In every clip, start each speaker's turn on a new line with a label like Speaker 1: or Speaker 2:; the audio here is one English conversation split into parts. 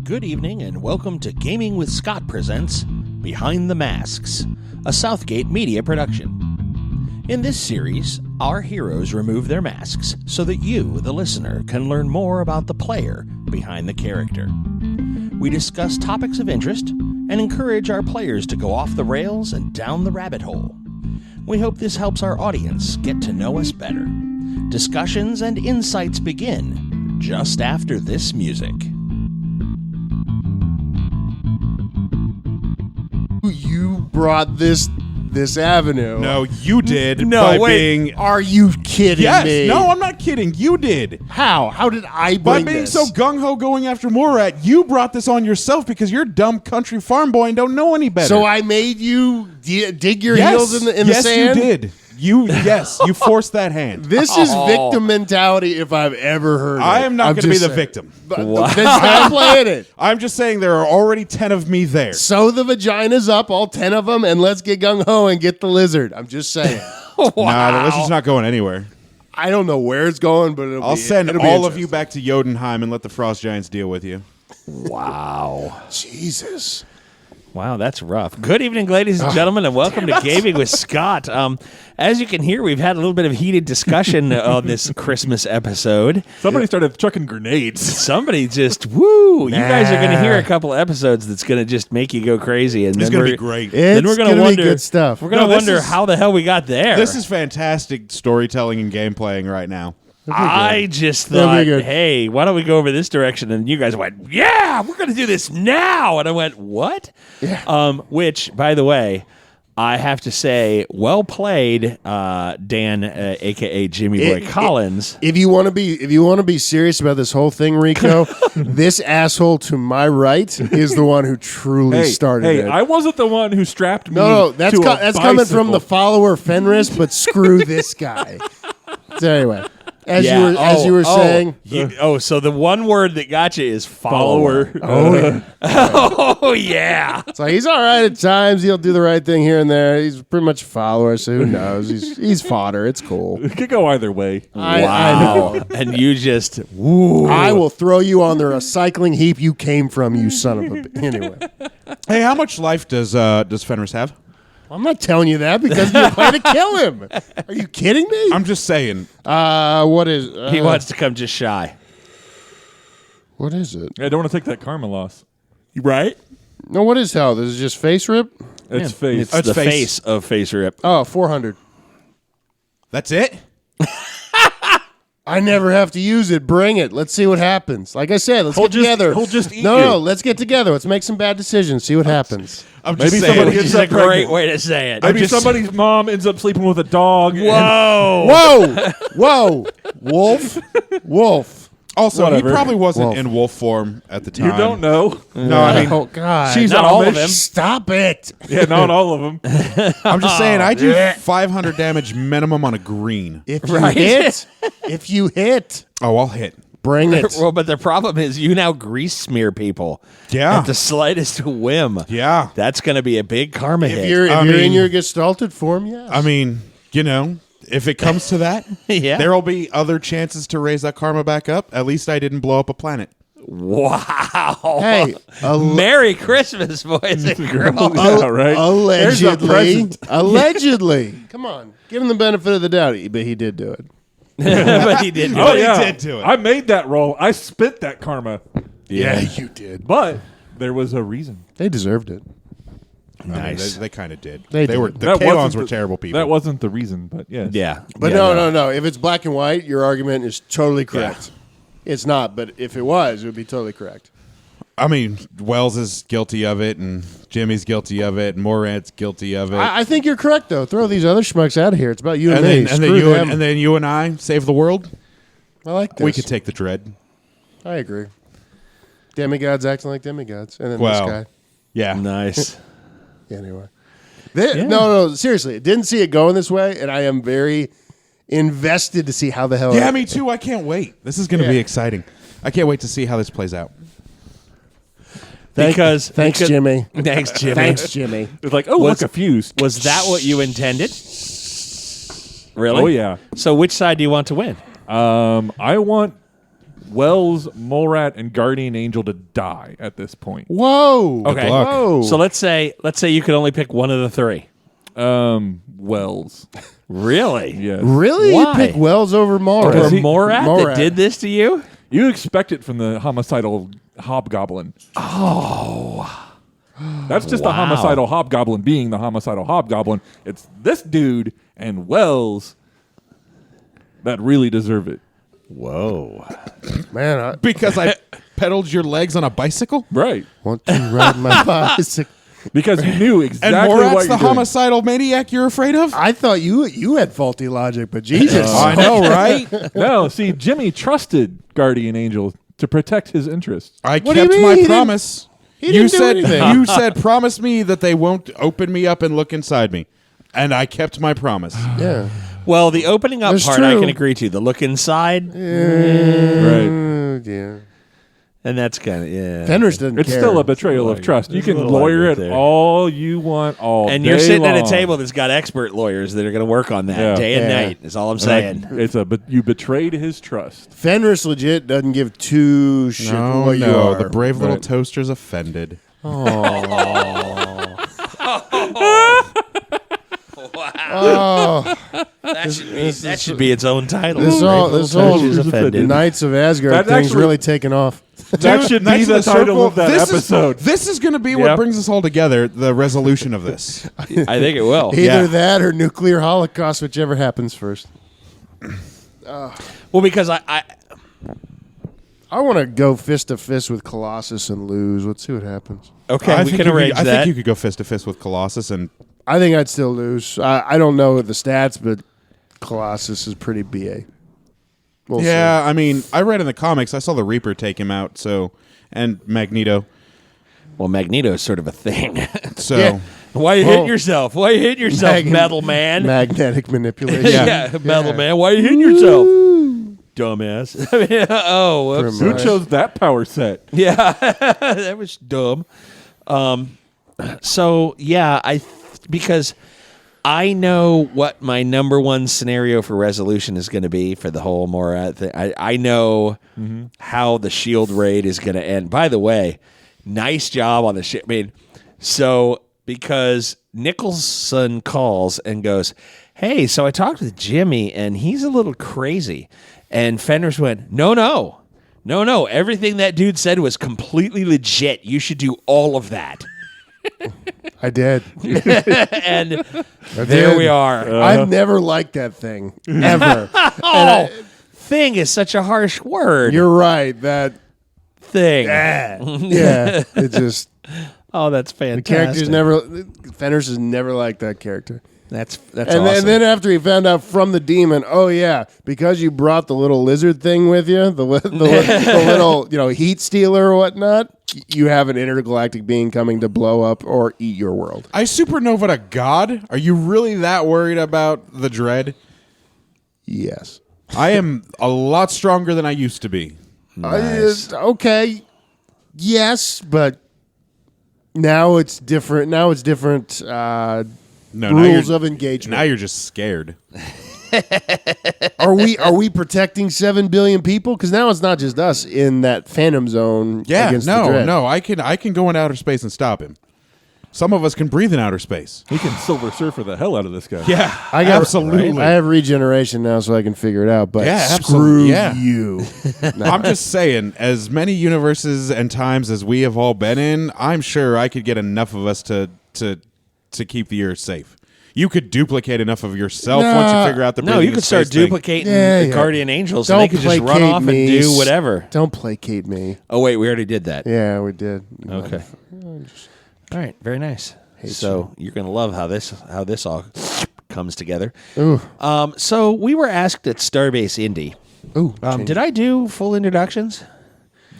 Speaker 1: Good evening and welcome to Gaming with Scott presents Behind the Masks, a Southgate media production. In this series, our heroes remove their masks so that you, the listener, can learn more about the player behind the character. We discuss topics of interest and encourage our players to go off the rails and down the rabbit hole. We hope this helps our audience get to know us better. Discussions and insights begin just after this music.
Speaker 2: You brought this avenue.
Speaker 3: No, you did.
Speaker 1: No,
Speaker 3: by
Speaker 1: wait.
Speaker 3: being.
Speaker 2: Are you kidding me?
Speaker 3: No, I'm not kidding. You did.
Speaker 2: How? How did I
Speaker 3: By
Speaker 2: bring
Speaker 3: being
Speaker 2: this?
Speaker 3: so gung ho going after Morat, you brought this on yourself because you're a dumb country farm boy and don't know any better.
Speaker 2: So I made you dig your
Speaker 3: yes,
Speaker 2: heels in the
Speaker 3: yes,
Speaker 2: sand?
Speaker 3: you did. You forced that hand.
Speaker 2: This is victim mentality if I've ever heard
Speaker 3: I
Speaker 2: it.
Speaker 3: am not
Speaker 2: I'm
Speaker 3: going to be
Speaker 2: just
Speaker 3: the
Speaker 2: saying.
Speaker 3: victim.
Speaker 2: Then stop playing it.
Speaker 3: I'm just saying there are already 10 of me there.
Speaker 2: Sew the vaginas up, all 10 of them, and let's get gung-ho and get the lizard. I'm just saying.
Speaker 3: Nah, the lizard's not going anywhere.
Speaker 2: I don't know where it's going, but
Speaker 3: I'll send all of you back to Jotunheim and let the Frost Giants deal with you.
Speaker 1: Wow.
Speaker 2: Jesus.
Speaker 1: Wow, that's rough. Good evening, ladies and gentlemen, and welcome to Gaming with Scott. As you can hear, we've had a little bit of heated discussion on this Christmas episode.
Speaker 4: Somebody started chucking grenades.
Speaker 1: Somebody just, woo! You guys are going to hear a couple episodes that's going to just make you go crazy. And
Speaker 3: It's
Speaker 1: then
Speaker 3: going to
Speaker 1: we're-
Speaker 3: be great.
Speaker 1: Then we're
Speaker 2: It's
Speaker 1: going to
Speaker 2: gonna
Speaker 1: wonder
Speaker 2: be good stuff.
Speaker 1: We're going to
Speaker 3: No, this
Speaker 1: wonder
Speaker 3: is-
Speaker 1: how the hell we got there.
Speaker 3: This is fantastic storytelling and gameplaying right now.
Speaker 1: I just
Speaker 2: That'll be
Speaker 1: thought,
Speaker 2: good.
Speaker 1: hey, why don't we go over this direction? And you guys went, yeah, we're going to do this now. And I went, what?
Speaker 2: Yeah.
Speaker 1: Which, by the way, I have to say, well played, Dan, a.k.a. Jimmy Boy Collins.
Speaker 2: If you want to be serious about this whole thing, Rico, this asshole to my right is the one who truly started it.
Speaker 4: I wasn't the one who strapped me.
Speaker 2: No, that's
Speaker 4: to a
Speaker 2: that's coming from the
Speaker 4: bicycle.
Speaker 2: follower Fenris, but screw this guy. So anyway, as you were saying,
Speaker 1: So the one word that got you is follower.
Speaker 4: follower.
Speaker 1: Oh, yeah.
Speaker 2: so he's all right at times. He'll do the right thing here and there. He's pretty much a follower, so who knows? He's fodder. It's cool.
Speaker 4: It could go either way.
Speaker 2: I know.
Speaker 1: And you just, woo.
Speaker 2: I will throw you on the recycling heap you came from, you son of a. Anyway,
Speaker 3: Hey, how much life does Fenris have?
Speaker 2: I'm not telling you that because you're trying to kill him. Are you kidding me?
Speaker 3: I'm just saying.
Speaker 2: What is?
Speaker 1: He wants to come just shy.
Speaker 2: What is it?
Speaker 4: I don't want to take that karma loss.
Speaker 1: Right?
Speaker 2: No, what is hell? This is just face rip.
Speaker 4: It's face.
Speaker 1: It's the
Speaker 3: face.
Speaker 1: face of Face Rip.
Speaker 2: Oh, 400.
Speaker 3: That's it?
Speaker 2: I never have to use it. Bring it. Let's see what happens. Like I said, let's get together.
Speaker 4: He'll just eat
Speaker 2: no,
Speaker 4: you.
Speaker 2: no, let's get together. Let's make some bad decisions. See what happens.
Speaker 3: I'm just
Speaker 4: Maybe
Speaker 3: saying.
Speaker 4: somebody
Speaker 1: Which
Speaker 4: gets
Speaker 1: is a
Speaker 4: that
Speaker 1: great
Speaker 4: pregnant.
Speaker 1: way to say it.
Speaker 4: Maybe somebody's mom ends up sleeping with a dog.
Speaker 1: Whoa.
Speaker 2: Whoa, wolf.
Speaker 3: Also,
Speaker 4: Whatever.
Speaker 3: he probably wasn't
Speaker 2: Wolf.
Speaker 3: in wolf form at the time.
Speaker 4: You don't know.
Speaker 3: No, I mean,
Speaker 2: Oh God,
Speaker 4: She's
Speaker 1: Not all of
Speaker 4: Amish.
Speaker 1: them.
Speaker 2: stop it.
Speaker 4: Yeah, not all of them.
Speaker 3: I'm just saying, I do 500 damage minimum on a green.
Speaker 2: If you hit,
Speaker 3: Oh, I'll hit.
Speaker 2: bring it.
Speaker 1: Well, but the problem is you now grease smear people.
Speaker 3: Yeah.
Speaker 1: At the slightest whim.
Speaker 3: Yeah.
Speaker 1: That's going to be a big karma
Speaker 2: If
Speaker 1: hit.
Speaker 2: you're
Speaker 3: I
Speaker 2: in
Speaker 3: mean-
Speaker 2: your gestalted form, yes.
Speaker 3: I mean, if it comes to that,
Speaker 1: Yeah.
Speaker 3: there will be other chances to raise that karma back up. At least I didn't blow up a planet.
Speaker 1: Wow.
Speaker 2: hey,
Speaker 1: Merry Christmas, boys and girls.
Speaker 4: Yeah, right? There's a present.
Speaker 2: allegedly. Come on, give him the benefit of the doubt, but he did do it.
Speaker 1: But he did.
Speaker 4: Oh,
Speaker 3: he
Speaker 4: yeah.
Speaker 3: did do it.
Speaker 4: I made that roll. I spit that karma.
Speaker 2: Yeah, you did.
Speaker 4: But there was a reason.
Speaker 2: They deserved it.
Speaker 1: Nice.
Speaker 3: They kind of did.
Speaker 2: They
Speaker 3: They were
Speaker 2: did.
Speaker 3: the
Speaker 4: That
Speaker 3: Kalons
Speaker 4: wasn't
Speaker 3: were
Speaker 4: the-
Speaker 3: terrible people.
Speaker 4: That wasn't the reason, but yes.
Speaker 1: Yeah.
Speaker 2: But
Speaker 1: Yeah,
Speaker 2: no. If it's black and white, your argument is totally correct. It's not, but if it was, it would be totally correct.
Speaker 3: I mean, Wells is guilty of it, and Jimmy's guilty of it, and Morat's guilty of it.
Speaker 2: I think you're correct, though. Throw these other schmucks out of here. It's about you and,
Speaker 3: and
Speaker 2: me.
Speaker 3: then, and, then
Speaker 2: Screw
Speaker 3: you
Speaker 2: them.
Speaker 3: and then you and I save the world.
Speaker 2: I like this.
Speaker 3: We could take the dread.
Speaker 2: I agree. Demigods acting like demigods, and then
Speaker 3: Well,
Speaker 2: this guy.
Speaker 3: Yeah.
Speaker 1: Nice.
Speaker 2: Anyway, no, seriously, didn't see it going this way, and I am very invested to see how the hell.
Speaker 3: Yeah, me too. I can't wait. This is going to be exciting. I can't wait to see how this plays out.
Speaker 1: Because
Speaker 2: Thanks, Jimmy.
Speaker 1: Thanks, Jimmy.
Speaker 2: Thanks, Jimmy.
Speaker 4: It's like, oh,
Speaker 1: Was-
Speaker 4: look, a fuse.
Speaker 1: Was that what you intended? Really?
Speaker 4: Oh, yeah.
Speaker 1: So which side do you want to win?
Speaker 4: I want Wells, Mole Rat, and Guardian Angel to die at this point.
Speaker 2: Whoa.
Speaker 1: Okay.
Speaker 3: luck.
Speaker 2: Whoa.
Speaker 1: So let's say you could only pick one of the three.
Speaker 4: Wells.
Speaker 1: Really?
Speaker 4: Yes.
Speaker 2: Really?
Speaker 1: Why?
Speaker 2: You pick Wells over Morat?
Speaker 1: Or Morat that
Speaker 2: Morat.
Speaker 1: did this to you?
Speaker 4: You expect it from the homicidal hobgoblin. Oh. That's just the
Speaker 1: Wow.
Speaker 4: homicidal hobgoblin being the homicidal hobgoblin. It's this dude and Wells that really deserve it.
Speaker 1: Whoa.
Speaker 2: Man, I
Speaker 3: Because I pedaled your legs on a bicycle?
Speaker 4: Right.
Speaker 2: want to ride my bicycle.
Speaker 4: Because you knew exactly
Speaker 3: And
Speaker 4: what
Speaker 3: Morat's
Speaker 4: you're
Speaker 3: the
Speaker 4: doing.
Speaker 3: homicidal maniac you're afraid of?
Speaker 2: I thought you had faulty logic, but Jesus.
Speaker 3: I know, right?
Speaker 4: No, see, Jimmy trusted Guardian Angel to protect his interests.
Speaker 3: I
Speaker 2: What do you
Speaker 3: kept
Speaker 2: mean?
Speaker 3: my
Speaker 2: He didn't-
Speaker 3: promise.
Speaker 2: he didn't do anything.
Speaker 3: You said promise me that they won't open me up and look inside me. And I kept my promise.
Speaker 2: Yeah.
Speaker 1: Well, the opening up
Speaker 2: That's
Speaker 1: part I
Speaker 2: true.
Speaker 1: can agree to. The look inside,
Speaker 4: Right.
Speaker 2: Yeah.
Speaker 1: and that's kind of, yeah.
Speaker 2: Fenris doesn't
Speaker 4: It's
Speaker 2: care.
Speaker 4: still a betrayal of trust. You
Speaker 1: There's a
Speaker 4: can
Speaker 1: little
Speaker 4: lawyer it
Speaker 1: argument there.
Speaker 4: all you want all
Speaker 1: And
Speaker 4: day
Speaker 1: you're sitting at
Speaker 4: long.
Speaker 1: a table that's got expert lawyers that are going to work on that
Speaker 4: Yeah.
Speaker 1: day and
Speaker 2: Yeah.
Speaker 1: night, is all I'm
Speaker 4: And
Speaker 1: saying.
Speaker 4: but you betrayed his trust.
Speaker 2: Fenris legit doesn't give two shit
Speaker 3: No,
Speaker 2: what you
Speaker 3: no.
Speaker 2: are.
Speaker 3: The brave little
Speaker 4: Right.
Speaker 3: toaster's offended.
Speaker 2: Oh,
Speaker 1: That should be its own title.
Speaker 2: this whole
Speaker 1: Toaster's offended.
Speaker 2: Knights of Asgard
Speaker 4: That's
Speaker 2: thing's
Speaker 4: actually-
Speaker 2: really taken off.
Speaker 4: That should be
Speaker 3: Knights
Speaker 4: the
Speaker 3: of
Speaker 4: title
Speaker 3: Circle.
Speaker 4: of that
Speaker 3: This
Speaker 4: episode.
Speaker 3: This is going to be
Speaker 4: Yeah.
Speaker 3: what brings us all together, the resolution of this.
Speaker 1: I think it will.
Speaker 2: Either
Speaker 3: Yeah.
Speaker 2: that or nuclear holocaust, whichever happens first.
Speaker 1: Well, because I
Speaker 2: I want to go fist to fist with Colossus and lose. Let's see what happens.
Speaker 1: okay,
Speaker 3: I
Speaker 1: we
Speaker 3: think
Speaker 1: can
Speaker 3: you could-
Speaker 1: arrange
Speaker 3: I
Speaker 1: that.
Speaker 3: think you could go fist to fist with Colossus and
Speaker 2: I think I'd still lose. I don't know the stats, but Colossus is pretty BA. We'll
Speaker 3: yeah, I mean, I read in the comics, I saw the Reaper take him out, so and Magneto.
Speaker 1: Well, Magneto is sort of a thing.
Speaker 3: So
Speaker 2: Yeah.
Speaker 1: Why you
Speaker 2: Well,
Speaker 1: hitting yourself? Why you hitting yourself,
Speaker 2: Mag-
Speaker 1: metal
Speaker 2: see.
Speaker 1: man?
Speaker 2: Magnetic manipulation.
Speaker 1: yeah, metal man. Why you hitting yourself? Dumbass. I mean, oh, whoops.
Speaker 2: Pretty
Speaker 4: Who chose that power set?
Speaker 1: Yeah, that was dumb. So yeah, because I know what my number one scenario for resolution is going to be for the whole Morat thing. I know how the Shield raid is going to end. By the way, nice job on the ship. I mean, so because Nicholson calls and goes, "Hey, so I talked with Jimmy and he's a little crazy," and Fenris went, "No. Everything that dude said was completely legit. You should do all of that."
Speaker 2: I did.
Speaker 1: And there we are.
Speaker 2: I've never liked that thing ever.
Speaker 1: Oh, thing is such a harsh word.
Speaker 2: You're right. That
Speaker 1: thing.
Speaker 2: yeah, it just
Speaker 1: Oh, that's
Speaker 2: the
Speaker 1: fantastic.
Speaker 2: character's never. Fenris has never liked that character.
Speaker 1: That's
Speaker 2: And,
Speaker 1: awesome.
Speaker 2: and then after he found out from the demon, oh yeah, because you brought the little lizard thing with you, the little heat stealer or whatnot, you have an intergalactic being coming to blow up or eat your world.
Speaker 3: I supernovaed a god? Are you really that worried about the dread?
Speaker 2: Yes.
Speaker 3: I am a lot stronger than I used to be.
Speaker 1: Nice.
Speaker 2: Okay. Yes, but now it's different. Now it's different
Speaker 3: No, now
Speaker 2: rules
Speaker 3: you're,
Speaker 2: of engagement.
Speaker 3: now you're just scared.
Speaker 2: Are we protecting 7 billion people? Because now it's not just us in that Phantom Zone.
Speaker 3: Yeah,
Speaker 2: against the Dread.
Speaker 3: no, I can go in outer space and stop him. Some of us can breathe in outer space.
Speaker 4: He can Silver Surfer the hell out of this guy.
Speaker 3: Yeah,
Speaker 2: I got
Speaker 3: absolutely.
Speaker 2: I have regeneration now, so I can figure it out. But
Speaker 3: Yeah,
Speaker 2: screw
Speaker 3: absolutely, yeah.
Speaker 2: you.
Speaker 3: I'm just saying, as many universes and times as we have all been in, I'm sure I could get enough of us to keep the Earth safe. You could duplicate enough of yourself once you figure out the
Speaker 1: no,
Speaker 3: breathing
Speaker 1: you
Speaker 3: in
Speaker 1: could start
Speaker 3: space thing.
Speaker 1: duplicating
Speaker 2: Yeah,
Speaker 1: the
Speaker 2: yeah.
Speaker 1: Guardian Angels, and
Speaker 2: Don't
Speaker 1: they could just run
Speaker 2: placate
Speaker 1: off
Speaker 2: me.
Speaker 1: and do whatever.
Speaker 2: Don't placate me.
Speaker 1: Oh wait, we already did that.
Speaker 2: Yeah, we did.
Speaker 1: Okay. All right. Very nice. So you're gonna love how this all comes together.
Speaker 2: Ooh.
Speaker 1: So we were asked at Starbase Indy.
Speaker 2: Ooh.
Speaker 1: Did I do full introductions?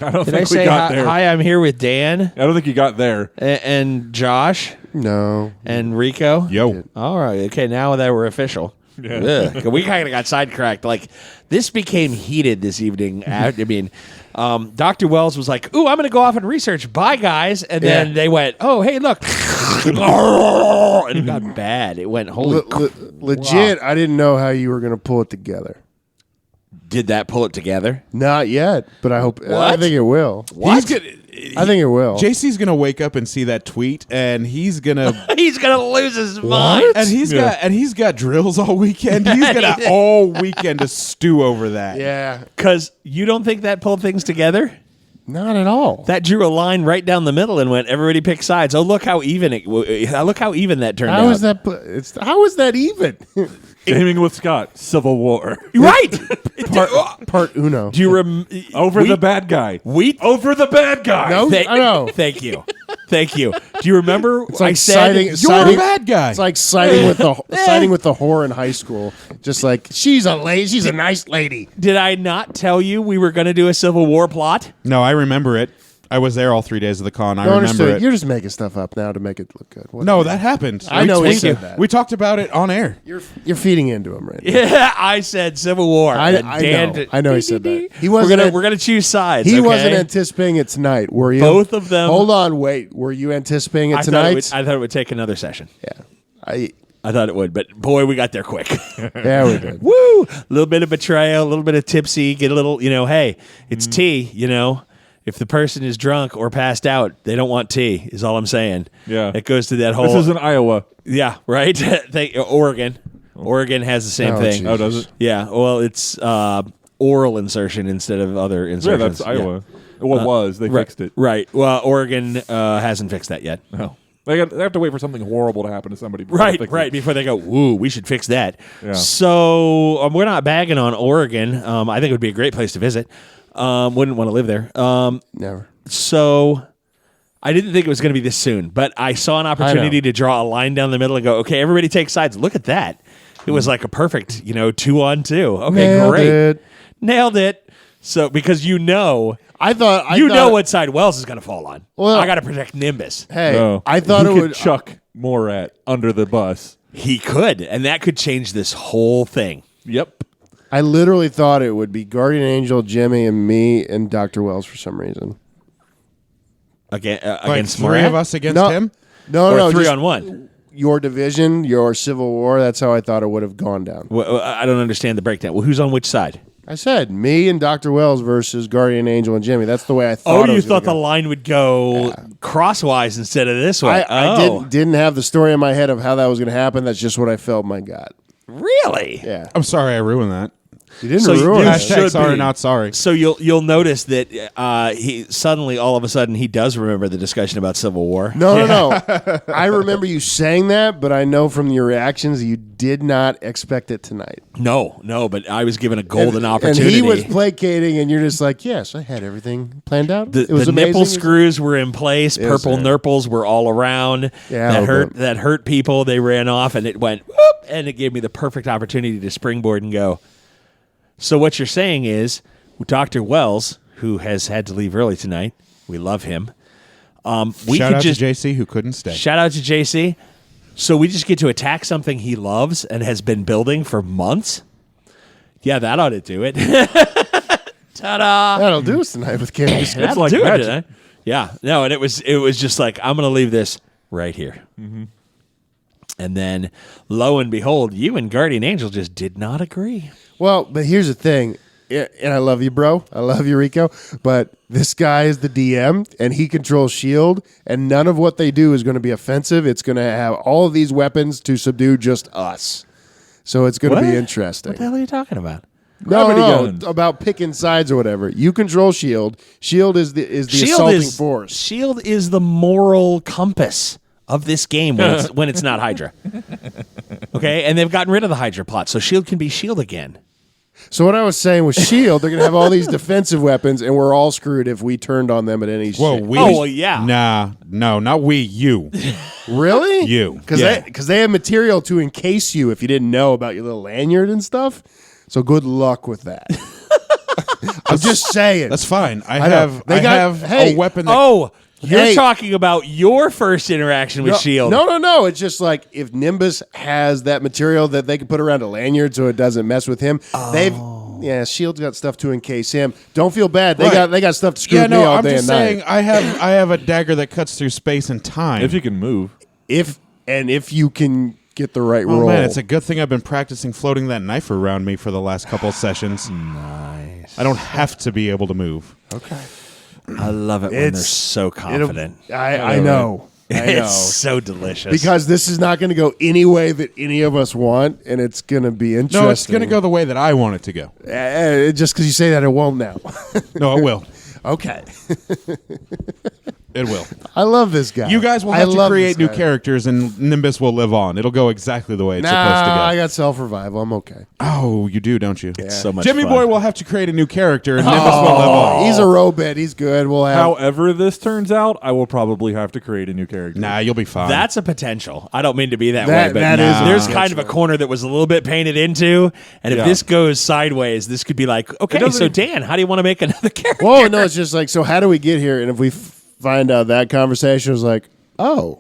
Speaker 4: I don't
Speaker 1: Did I
Speaker 4: think we
Speaker 1: say
Speaker 4: got there.
Speaker 1: hi? I'm here with Dan
Speaker 4: I don't think you got there.
Speaker 1: and Josh
Speaker 2: No.
Speaker 1: and Rico.
Speaker 3: Yo,
Speaker 1: All right. Okay. Now that we're official.
Speaker 4: Yeah.
Speaker 1: Ugh, we kind of got sidetracked. Like this became heated this evening. I mean, Dr. Wells was like, "Ooh, I'm going to go off and research. Bye, guys." And then they went, "Oh, hey, look," and it got bad. It went holy.
Speaker 2: Legit, I didn't know how you were going to pull it together.
Speaker 1: Did that pull it together?
Speaker 2: Not yet, but I hope. I
Speaker 1: What?
Speaker 2: think it will.
Speaker 3: He's gonna,
Speaker 2: I think it will.
Speaker 3: JC's gonna wake up and see that tweet, and he's gonna
Speaker 1: He's gonna lose his mind.
Speaker 3: and he's got drills all weekend. He's got all weekend to stew over that.
Speaker 2: Yeah,
Speaker 1: Because you don't think that pulled things together?
Speaker 2: not at all.
Speaker 1: That drew a line right down the middle and went, everybody pick sides. Oh, look how even look how even that turned out.
Speaker 2: How is that? How is that even?
Speaker 4: Gaming with Scott, Civil War.
Speaker 1: Right.
Speaker 2: Part uno.
Speaker 1: Do you
Speaker 4: Over the bad guy.
Speaker 1: over the bad guy?
Speaker 2: No, I know.
Speaker 1: Thank you. Thank you. Do you remember
Speaker 2: It's like
Speaker 1: I said
Speaker 2: siding,
Speaker 3: You're
Speaker 2: siding-
Speaker 3: a bad guy.
Speaker 2: It's like siding with the siding with the whore in high school. Just like she's a nice lady.
Speaker 1: Did I not tell you we were going to do a Civil War plot?
Speaker 3: No, I remember it. I was there all 3 days of the con. I
Speaker 2: No,
Speaker 3: remember
Speaker 2: understood.
Speaker 3: it.
Speaker 2: You're just making stuff up now to make it look good. What-
Speaker 3: No, that happened.
Speaker 2: I know
Speaker 3: we,
Speaker 2: he said that.
Speaker 3: We talked about it on air.
Speaker 2: You're feeding into him right now.
Speaker 1: Yeah, I said Civil War.
Speaker 2: I know he said that. He wasn't.
Speaker 1: We're gonna choose sides.
Speaker 2: He
Speaker 1: okay?
Speaker 2: wasn't anticipating it tonight. Were you?
Speaker 1: Both of them.
Speaker 2: Hold on, wait. Were you anticipating it
Speaker 1: I
Speaker 2: tonight?
Speaker 1: thought it would take another session.
Speaker 2: Yeah.
Speaker 1: I thought it would, but boy, we got there quick.
Speaker 2: Yeah, we did.
Speaker 1: Woo! A little bit of betrayal, a little bit of tipsy, get a little, hey, it's tea, If the person is drunk or passed out, they don't want tea, is all I'm saying.
Speaker 4: Yeah.
Speaker 1: It goes to that whole.
Speaker 4: This is in Iowa.
Speaker 1: Yeah, right? Oregon. Oregon has the same
Speaker 2: Oh,
Speaker 1: thing.
Speaker 2: geez.
Speaker 4: Oh, does it?
Speaker 1: Yeah, well, it's oral insertion instead of other
Speaker 4: Yeah,
Speaker 1: insertions.
Speaker 4: that's Iowa. Well, it was. They fixed it.
Speaker 1: Right. Well, Oregon hasn't fixed that yet.
Speaker 4: Oh. They have to wait for something horrible to happen to somebody. before they fix
Speaker 1: Right.
Speaker 4: it.
Speaker 1: Before they go, woo, we should fix that.
Speaker 4: Yeah.
Speaker 1: So we're not bagging on Oregon. I think it would be a great place to visit. Wouldn't want to live there.
Speaker 2: Never.
Speaker 1: So I didn't think it was going to be this soon, but I saw an opportunity to draw a line down the middle and go, okay, everybody take sides. Look at that. It was like a perfect, 2-on-2. Okay,
Speaker 2: Nailed
Speaker 1: great.
Speaker 2: it.
Speaker 1: Nailed it. So because
Speaker 2: I thought
Speaker 1: know what side Wells is going to fall on.
Speaker 2: Well-
Speaker 1: I got to protect Nimbus.
Speaker 2: Hey,
Speaker 4: No.
Speaker 2: I thought
Speaker 4: he
Speaker 2: it
Speaker 4: could
Speaker 2: would.
Speaker 4: chuck Morat under the bus.
Speaker 1: He could, and that could change this whole thing.
Speaker 4: Yep.
Speaker 2: I literally thought it would be Guardian Angel, Jimmy, and me and Dr. Wells for some reason.
Speaker 1: Again,
Speaker 3: Like
Speaker 1: against
Speaker 3: three
Speaker 1: Morat?
Speaker 3: of us against
Speaker 2: No,
Speaker 3: him?
Speaker 2: no,
Speaker 1: Or
Speaker 2: no.
Speaker 1: 3-on-1.
Speaker 2: Your division, your Civil War. That's how I thought it would have gone down.
Speaker 1: Well, I don't understand the breakdown. Well, who's on which side?
Speaker 2: I said me and Dr. Wells versus Guardian Angel and Jimmy. That's the way I thought.
Speaker 1: Oh,
Speaker 2: it
Speaker 1: you
Speaker 2: was
Speaker 1: thought the
Speaker 2: gonna go.
Speaker 1: line would go crosswise instead of this way.
Speaker 2: I didn't have the story in my head of how that was going to happen. That's just what I felt in my gut.
Speaker 1: Really?
Speaker 2: Yeah,
Speaker 3: I'm sorry I ruined that.
Speaker 2: you didn't
Speaker 1: So you
Speaker 2: ruin it.
Speaker 3: Hashtag sorry, not sorry.
Speaker 1: So you'll notice that he suddenly, all of a sudden, he does remember the discussion about Civil War.
Speaker 2: No. I remember you saying that, but I know from your reactions you did not expect it tonight.
Speaker 1: No, but I was given a golden
Speaker 2: And
Speaker 1: opportunity.
Speaker 2: he was placating, and you're just like, yes, I had everything planned out.
Speaker 1: The
Speaker 2: It was amazing.
Speaker 1: nipple screws were in place.
Speaker 2: Yes,
Speaker 1: Purple
Speaker 2: sir.
Speaker 1: nurples were all around.
Speaker 2: Yeah,
Speaker 1: that
Speaker 2: I'll
Speaker 1: hurt.
Speaker 2: bet.
Speaker 1: That hurt people. They ran off, and it went whoop, and it gave me the perfect opportunity to springboard and go. So what you're saying is, Dr. Wells, who has had to leave early tonight, we love him. We
Speaker 3: Shout
Speaker 1: could
Speaker 3: out
Speaker 1: just
Speaker 3: to JC who couldn't stay.
Speaker 1: shout out to JC. So we just get to attack something he loves and has been building for months. Yeah, that ought to do it. Ta-da!
Speaker 2: That'll do us tonight with Canvas.
Speaker 1: That'll
Speaker 4: like
Speaker 1: do
Speaker 4: magic.
Speaker 1: it, didn't it? Yeah, no, and it was just like, I'm going to leave this right here. Mm-hmm. And then, lo and behold, you and Guardian Angel just did not agree.
Speaker 2: Well, but here's the thing, and I love you, bro. I love you, Rico. But this guy is the DM, and he controls S.H.I.E.L.D., and none of what they do is going to be offensive. It's going to have all of these weapons to subdue just us. So it's going to be interesting.
Speaker 1: What the hell are you talking about?
Speaker 4: Gravity guns.
Speaker 2: About picking sides or whatever. You control S.H.I.E.L.D. S.H.I.E.L.D. is the assaulting force.
Speaker 1: Shield is the moral compass of this game when it's not Hydra. Okay, and they've gotten rid of the Hydra plot, so Shield can be Shield again.
Speaker 2: So what I was saying with S.H.I.E.L.D., they're going to have all these defensive weapons, and we're all screwed if we turned on them at any
Speaker 3: Whoa,
Speaker 2: shit.
Speaker 3: we?
Speaker 1: Oh, well, yeah.
Speaker 3: Nah, no, not we, you.
Speaker 2: Really?
Speaker 3: You.
Speaker 2: Because
Speaker 3: Yeah.
Speaker 2: they have material to encase you if you didn't know about your little lanyard and stuff. So good luck with that. I'm just saying.
Speaker 3: That's fine. I
Speaker 2: I know.
Speaker 3: have
Speaker 2: They got-
Speaker 3: have
Speaker 2: hey,
Speaker 3: a weapon that
Speaker 1: Oh, you're
Speaker 2: Hey.
Speaker 1: talking about your first interaction with Shield.
Speaker 2: No. It's just like if Nimbus has that material that they can put around a lanyard so it doesn't mess with him. Shield's got stuff to encase him. Don't feel bad. They
Speaker 3: Right.
Speaker 2: got stuff to screw
Speaker 3: Yeah,
Speaker 2: me
Speaker 3: no,
Speaker 2: all
Speaker 3: I'm
Speaker 2: day
Speaker 3: just
Speaker 2: and
Speaker 3: saying
Speaker 2: night.
Speaker 3: I have a dagger that cuts through space and time.
Speaker 4: If you can move.
Speaker 2: If you can get the right
Speaker 3: Oh
Speaker 2: roll.
Speaker 3: man, it's a good thing I've been practicing floating that knife around me for the last couple of sessions.
Speaker 1: Nice.
Speaker 3: I don't have to be able to move.
Speaker 2: okay.
Speaker 1: I love it when they're so confident.
Speaker 2: I know. I know.
Speaker 1: It's so delicious.
Speaker 2: Because this is not going to go any way that any of us want, and it's going to be interesting.
Speaker 3: No, it's going to go the way that I want it to go.
Speaker 2: Just because you say that, it won't now.
Speaker 3: No, it will.
Speaker 2: Okay.
Speaker 3: It will.
Speaker 2: I love this guy.
Speaker 3: You guys will
Speaker 2: I
Speaker 3: have to
Speaker 2: love
Speaker 3: create
Speaker 2: this
Speaker 3: new
Speaker 2: guy.
Speaker 3: characters, and Nimbus will live on. It'll go exactly the way it's supposed to go.
Speaker 2: I got self-revival. I'm okay.
Speaker 3: Oh, you do, don't you?
Speaker 1: so much
Speaker 3: Jimmy
Speaker 1: fun.
Speaker 3: Boy will have to create a new character, and Nimbus will live on.
Speaker 2: He's a robot. He's good. We'll have...
Speaker 4: However this turns out, I will probably have to create a new character.
Speaker 3: Nah, you'll be fine.
Speaker 1: That's a potential. I don't mean to be that,
Speaker 2: That-
Speaker 1: way, but
Speaker 2: that is a
Speaker 1: there's
Speaker 2: potential.
Speaker 1: kind of a corner that was a little bit painted into, and if
Speaker 4: Yeah.
Speaker 1: this goes sideways, this could be like, okay,
Speaker 4: doesn't
Speaker 1: so
Speaker 4: even-
Speaker 1: Dan, how do you want to make another character?
Speaker 2: Whoa, no, it's just like, so how do we get here? And if we find out that conversation was like, oh,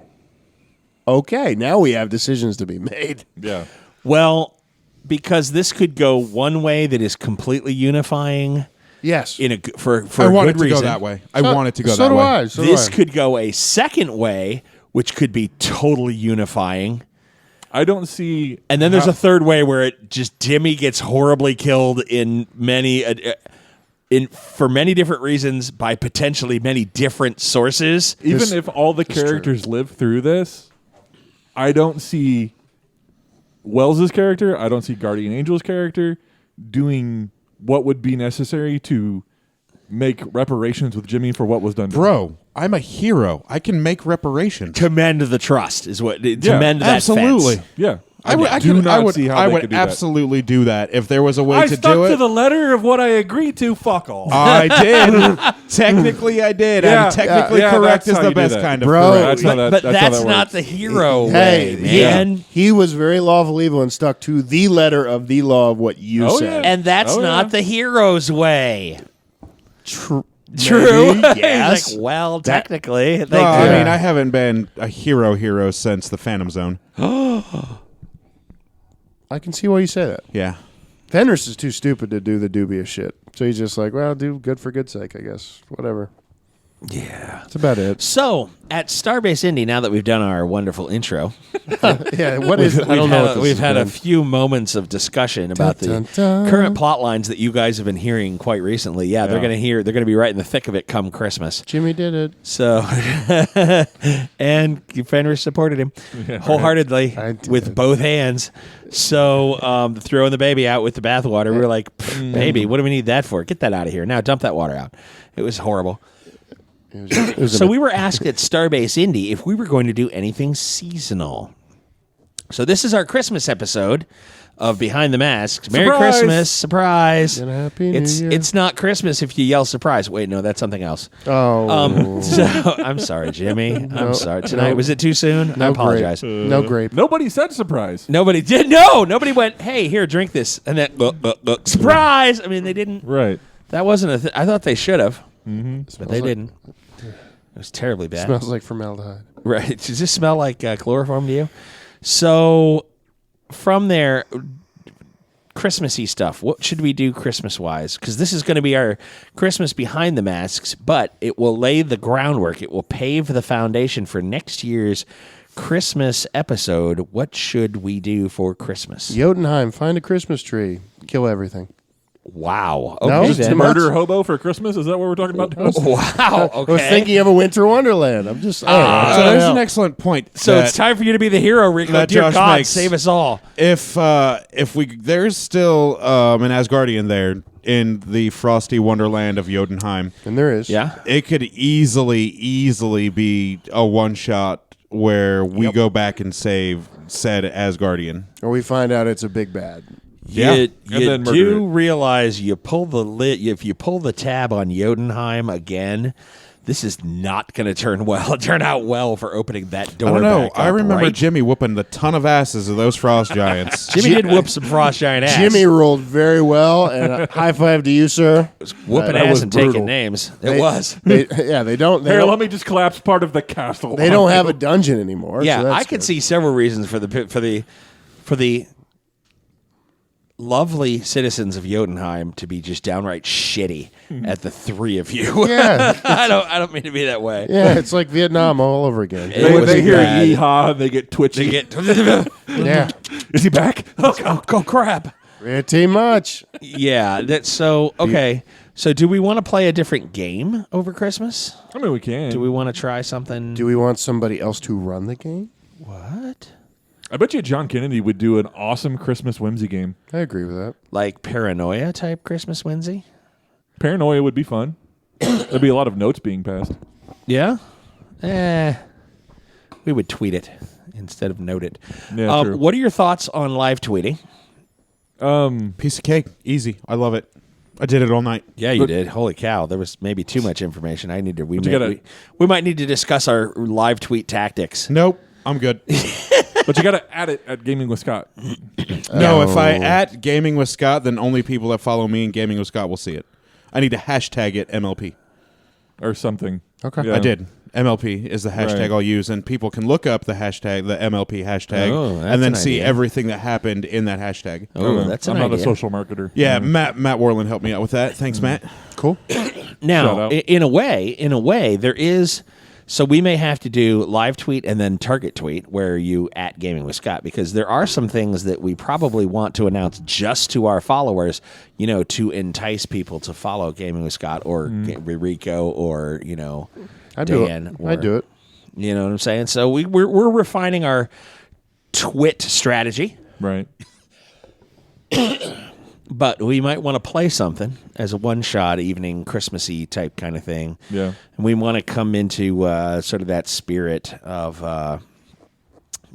Speaker 2: okay, now we have decisions to be made.
Speaker 4: Yeah.
Speaker 1: Well, because this could go one way that is completely unifying
Speaker 2: Yes.
Speaker 1: in a for
Speaker 3: I
Speaker 1: a
Speaker 3: want
Speaker 1: good
Speaker 3: it to
Speaker 1: reason.
Speaker 3: go that way. I want it to go
Speaker 2: so
Speaker 3: that
Speaker 2: do
Speaker 3: way.
Speaker 2: I. So
Speaker 1: This
Speaker 2: do I.
Speaker 1: could go a second way, which could be totally unifying.
Speaker 4: I don't see.
Speaker 1: And then there's a third way where it just Jimmy gets horribly killed in many for many different reasons by potentially many different sources.
Speaker 4: Even if all the characters live through this, I don't see Wells's character, I don't see Guardian Angel's character doing what would be necessary to make reparations with Jimmy for what was done to him.
Speaker 3: Bro, I'm a hero. I can make reparations.
Speaker 1: To mend the trust is what to
Speaker 4: Yeah,
Speaker 1: mend that
Speaker 3: absolutely.
Speaker 1: fence.
Speaker 4: Yeah.
Speaker 3: I would
Speaker 4: see how
Speaker 3: I
Speaker 4: they
Speaker 3: would
Speaker 4: could do that.
Speaker 3: absolutely do that if there was a way
Speaker 4: I
Speaker 3: to
Speaker 4: stuck
Speaker 3: do it.
Speaker 4: to the letter of what I agreed to. Fuck off.
Speaker 3: I did. Technically, I did.
Speaker 4: Yeah,
Speaker 3: and technically
Speaker 4: yeah,
Speaker 3: correct
Speaker 4: that's
Speaker 3: is
Speaker 4: how
Speaker 3: the
Speaker 4: you do
Speaker 3: best
Speaker 4: that.
Speaker 3: kind of
Speaker 2: Bro,
Speaker 3: correct.
Speaker 1: But
Speaker 4: how
Speaker 1: that's
Speaker 4: that
Speaker 1: not
Speaker 4: works.
Speaker 1: the hero
Speaker 2: Hey,
Speaker 1: way, man.
Speaker 2: he was very lawful evil and stuck to the letter of the law of what you
Speaker 4: Oh,
Speaker 2: said.
Speaker 4: yeah.
Speaker 1: And that's
Speaker 4: Oh,
Speaker 1: not
Speaker 4: yeah.
Speaker 1: the hero's way.
Speaker 2: True.
Speaker 1: True.
Speaker 2: Maybe, yes.
Speaker 1: He's like, well, technically.
Speaker 3: Well, I
Speaker 2: Yeah.
Speaker 3: mean, I haven't been a hero since the Phantom Zone.
Speaker 2: I can see why you say that.
Speaker 3: Yeah.
Speaker 2: Fenris is too stupid to do the dubious shit. So he's just like, well, do good for good sake, I guess. Whatever.
Speaker 1: Yeah.
Speaker 2: That's about it.
Speaker 1: So at Starbase Indy, now that we've done our wonderful intro,
Speaker 2: Yeah, what is I don't know what this
Speaker 1: we've
Speaker 2: has
Speaker 1: had a
Speaker 2: been.
Speaker 1: few moments of discussion about
Speaker 2: Dun,
Speaker 1: the
Speaker 2: dun, dun.
Speaker 1: current plot lines that you guys have been hearing quite recently. Yeah, they're going to be right in the thick of it come Christmas.
Speaker 2: Jimmy did it.
Speaker 1: So, and Fenris supported him wholeheartedly
Speaker 2: I did.
Speaker 1: with both hands. So, throwing the baby out with the bathwater, we were like, baby, what do we need that for? Get that out of here. Now dump that water out. It was horrible.
Speaker 2: It was
Speaker 1: So we were asked at Starbase Indy if we were going to do anything seasonal. So this is our Christmas episode of Behind the Masks. Merry
Speaker 4: Surprise!
Speaker 1: Christmas, surprise.
Speaker 2: And a Happy New Year.
Speaker 1: It's not Christmas if you yell surprise. Wait, no, that's something else.
Speaker 2: Oh.
Speaker 1: So I'm sorry, Jimmy. I'm sorry. Tonight was it too soon? I
Speaker 2: No
Speaker 1: apologize.
Speaker 2: Grape. No grape.
Speaker 4: Nobody said surprise.
Speaker 1: Nobody did. No, nobody went. Hey, here, drink this, and then surprise. I mean, they didn't.
Speaker 4: Right.
Speaker 1: That wasn't a. I thought they should have, but they didn't. It was terribly bad.
Speaker 2: Smells like formaldehyde.
Speaker 1: Right. Does this smell like chloroform to you? So from there, Christmassy stuff. What should we do Christmas-wise? Because this is going to be our Christmas Behind the Masks, but it will lay the groundwork. It will pave the foundation for next year's Christmas episode. What should we do for Christmas?
Speaker 2: Jotunheim, find a Christmas tree. Kill everything.
Speaker 1: Wow.
Speaker 2: No,
Speaker 1: Okay,
Speaker 2: it's
Speaker 1: then.
Speaker 2: too much.
Speaker 4: Murder hobo for Christmas? Is that what we're talking about?
Speaker 1: Wow. Okay.
Speaker 2: I was thinking of a winter wonderland. I'm just saying.
Speaker 3: So there's an excellent point.
Speaker 1: So
Speaker 3: that
Speaker 1: it's time for you to be the hero, Rico.
Speaker 3: that
Speaker 1: Dear
Speaker 3: Josh
Speaker 1: God,
Speaker 3: makes.
Speaker 1: save us all.
Speaker 3: If there's still an Asgardian there in the frosty wonderland of Jotunheim,
Speaker 2: And there is.
Speaker 1: Yeah.
Speaker 3: it could easily be a one shot where we go back and save said Asgardian.
Speaker 2: Or we find out it's a big bad.
Speaker 3: Yeah.
Speaker 1: You
Speaker 4: And then murder
Speaker 1: do
Speaker 4: it.
Speaker 1: realize you pull the lid if you pull the tab on Jotunheim again, this is not going to turn out well for opening that door.
Speaker 3: I don't know.
Speaker 1: back
Speaker 3: I
Speaker 1: up,
Speaker 3: remember
Speaker 1: right?
Speaker 3: Jimmy whooping the ton of asses of those frost giants.
Speaker 1: Jimmy did whoop some frost giant ass.
Speaker 2: Jimmy rolled very well, and a high five to you, sir.
Speaker 1: was whooping
Speaker 2: That
Speaker 1: ass
Speaker 2: was
Speaker 1: and
Speaker 2: brutal.
Speaker 1: taking names. It was.
Speaker 2: They don't. They
Speaker 4: Here,
Speaker 2: don't,
Speaker 4: let me just collapse part of the castle.
Speaker 2: they don't have a dungeon anymore.
Speaker 1: Yeah,
Speaker 2: so that's
Speaker 1: I could
Speaker 2: good.
Speaker 1: see several reasons for the lovely citizens of Jotunheim to be just downright shitty at the three of you.
Speaker 2: Yeah.
Speaker 1: I don't mean to be that way.
Speaker 2: Yeah, it's like Vietnam all over again.
Speaker 1: It was
Speaker 4: They hear
Speaker 1: bad.
Speaker 4: yeehaw, they get twitchy.
Speaker 1: They get
Speaker 2: Yeah.
Speaker 4: Is he back?
Speaker 1: oh crap.
Speaker 2: Pretty much.
Speaker 1: Yeah, that's so okay. So do we want to play a different game over Christmas?
Speaker 4: I mean, we can.
Speaker 1: Do we want to try something?
Speaker 2: Do we want somebody else to run the game?
Speaker 1: What?
Speaker 4: I bet you John Kennedy would do an awesome Christmas whimsy game.
Speaker 2: I agree with that.
Speaker 1: Like paranoia type Christmas whimsy?
Speaker 4: Paranoia would be fun. There'd be a lot of notes being passed.
Speaker 1: Yeah? We would tweet it instead of note it.
Speaker 4: Yeah, true.
Speaker 1: What are your thoughts on live tweeting?
Speaker 3: Piece of cake. Easy. I love it. I did it all night.
Speaker 1: Yeah, you did. Holy cow. There was maybe too much information. We
Speaker 4: gotta-
Speaker 1: might need to discuss our live tweet tactics.
Speaker 3: Nope. I'm good.
Speaker 4: But you got to add it at Gaming with Scott.
Speaker 3: No, if I at Gaming with Scott, then only people that follow me in Gaming with Scott will see it. I need to hashtag it MLP.
Speaker 4: Or something.
Speaker 2: Okay.
Speaker 4: Yeah.
Speaker 3: I did. MLP is the hashtag
Speaker 4: Right.
Speaker 3: I'll use, and people can look up the hashtag, the MLP hashtag,
Speaker 1: Oh, that's
Speaker 3: and then
Speaker 1: an
Speaker 3: see
Speaker 1: idea.
Speaker 3: everything that happened in that hashtag.
Speaker 1: Oh, that's an
Speaker 4: I'm not
Speaker 1: idea.
Speaker 4: a social marketer.
Speaker 3: Yeah, Matt Warland helped me out with that. Thanks, Matt.
Speaker 2: Cool.
Speaker 4: Shout
Speaker 1: Now,
Speaker 4: out.
Speaker 1: in a way, there is. So we may have to do live tweet and then target tweet where you at Gaming with Scott, because there are some things that we probably want to announce just to our followers, to entice people to follow Gaming with Scott or Rico or
Speaker 2: I do
Speaker 1: Dan.
Speaker 2: it.
Speaker 1: Or,
Speaker 2: I do it.
Speaker 1: You know what I'm saying? So we're refining our twit strategy.
Speaker 4: Right.
Speaker 1: But we might want to play something as a one-shot evening Christmassy type kind of thing.
Speaker 4: Yeah.
Speaker 1: And we want to come into sort of that spirit of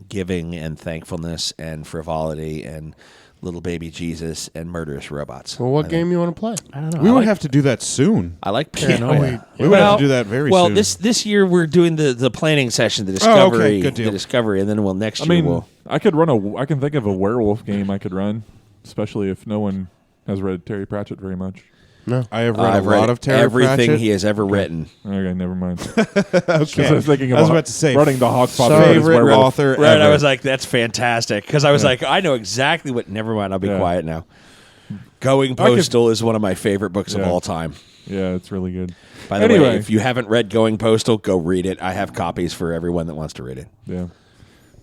Speaker 1: giving and thankfulness and frivolity and little baby Jesus and murderous robots.
Speaker 2: Well, what game you want to play?
Speaker 1: I don't know.
Speaker 3: We would have to do that soon.
Speaker 1: I like paranoia.
Speaker 3: We would have to do that very
Speaker 1: well,
Speaker 3: soon.
Speaker 1: this year we're doing the planning session, the discovery,
Speaker 3: good deal.
Speaker 1: the discovery, and then next
Speaker 4: I
Speaker 1: year
Speaker 4: mean,
Speaker 1: we'll.
Speaker 4: I can think of a werewolf game I could run, especially if no one has read Terry Pratchett very much.
Speaker 2: No.
Speaker 3: I have read
Speaker 1: I've
Speaker 3: a lot of Terry
Speaker 1: everything
Speaker 3: Pratchett.
Speaker 1: he has ever written.
Speaker 4: Okay, never mind.
Speaker 3: Okay.
Speaker 4: I was thinking
Speaker 3: I was
Speaker 4: about
Speaker 3: about to say,
Speaker 4: running the Hogfather.
Speaker 3: favorite author
Speaker 1: Right,
Speaker 3: ever.
Speaker 1: I was like, that's fantastic. Because I was like, I know exactly what. Never mind, I'll be
Speaker 4: Yeah.
Speaker 1: quiet now. Going Postal is one of my favorite books of
Speaker 4: Yeah.
Speaker 1: all time.
Speaker 4: Yeah, it's really good.
Speaker 1: By the
Speaker 4: Anyway.
Speaker 1: way, if you haven't read Going Postal, go read it. I have copies for everyone that wants to read it.
Speaker 4: Yeah.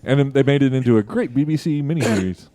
Speaker 4: And then they made it into a great BBC miniseries.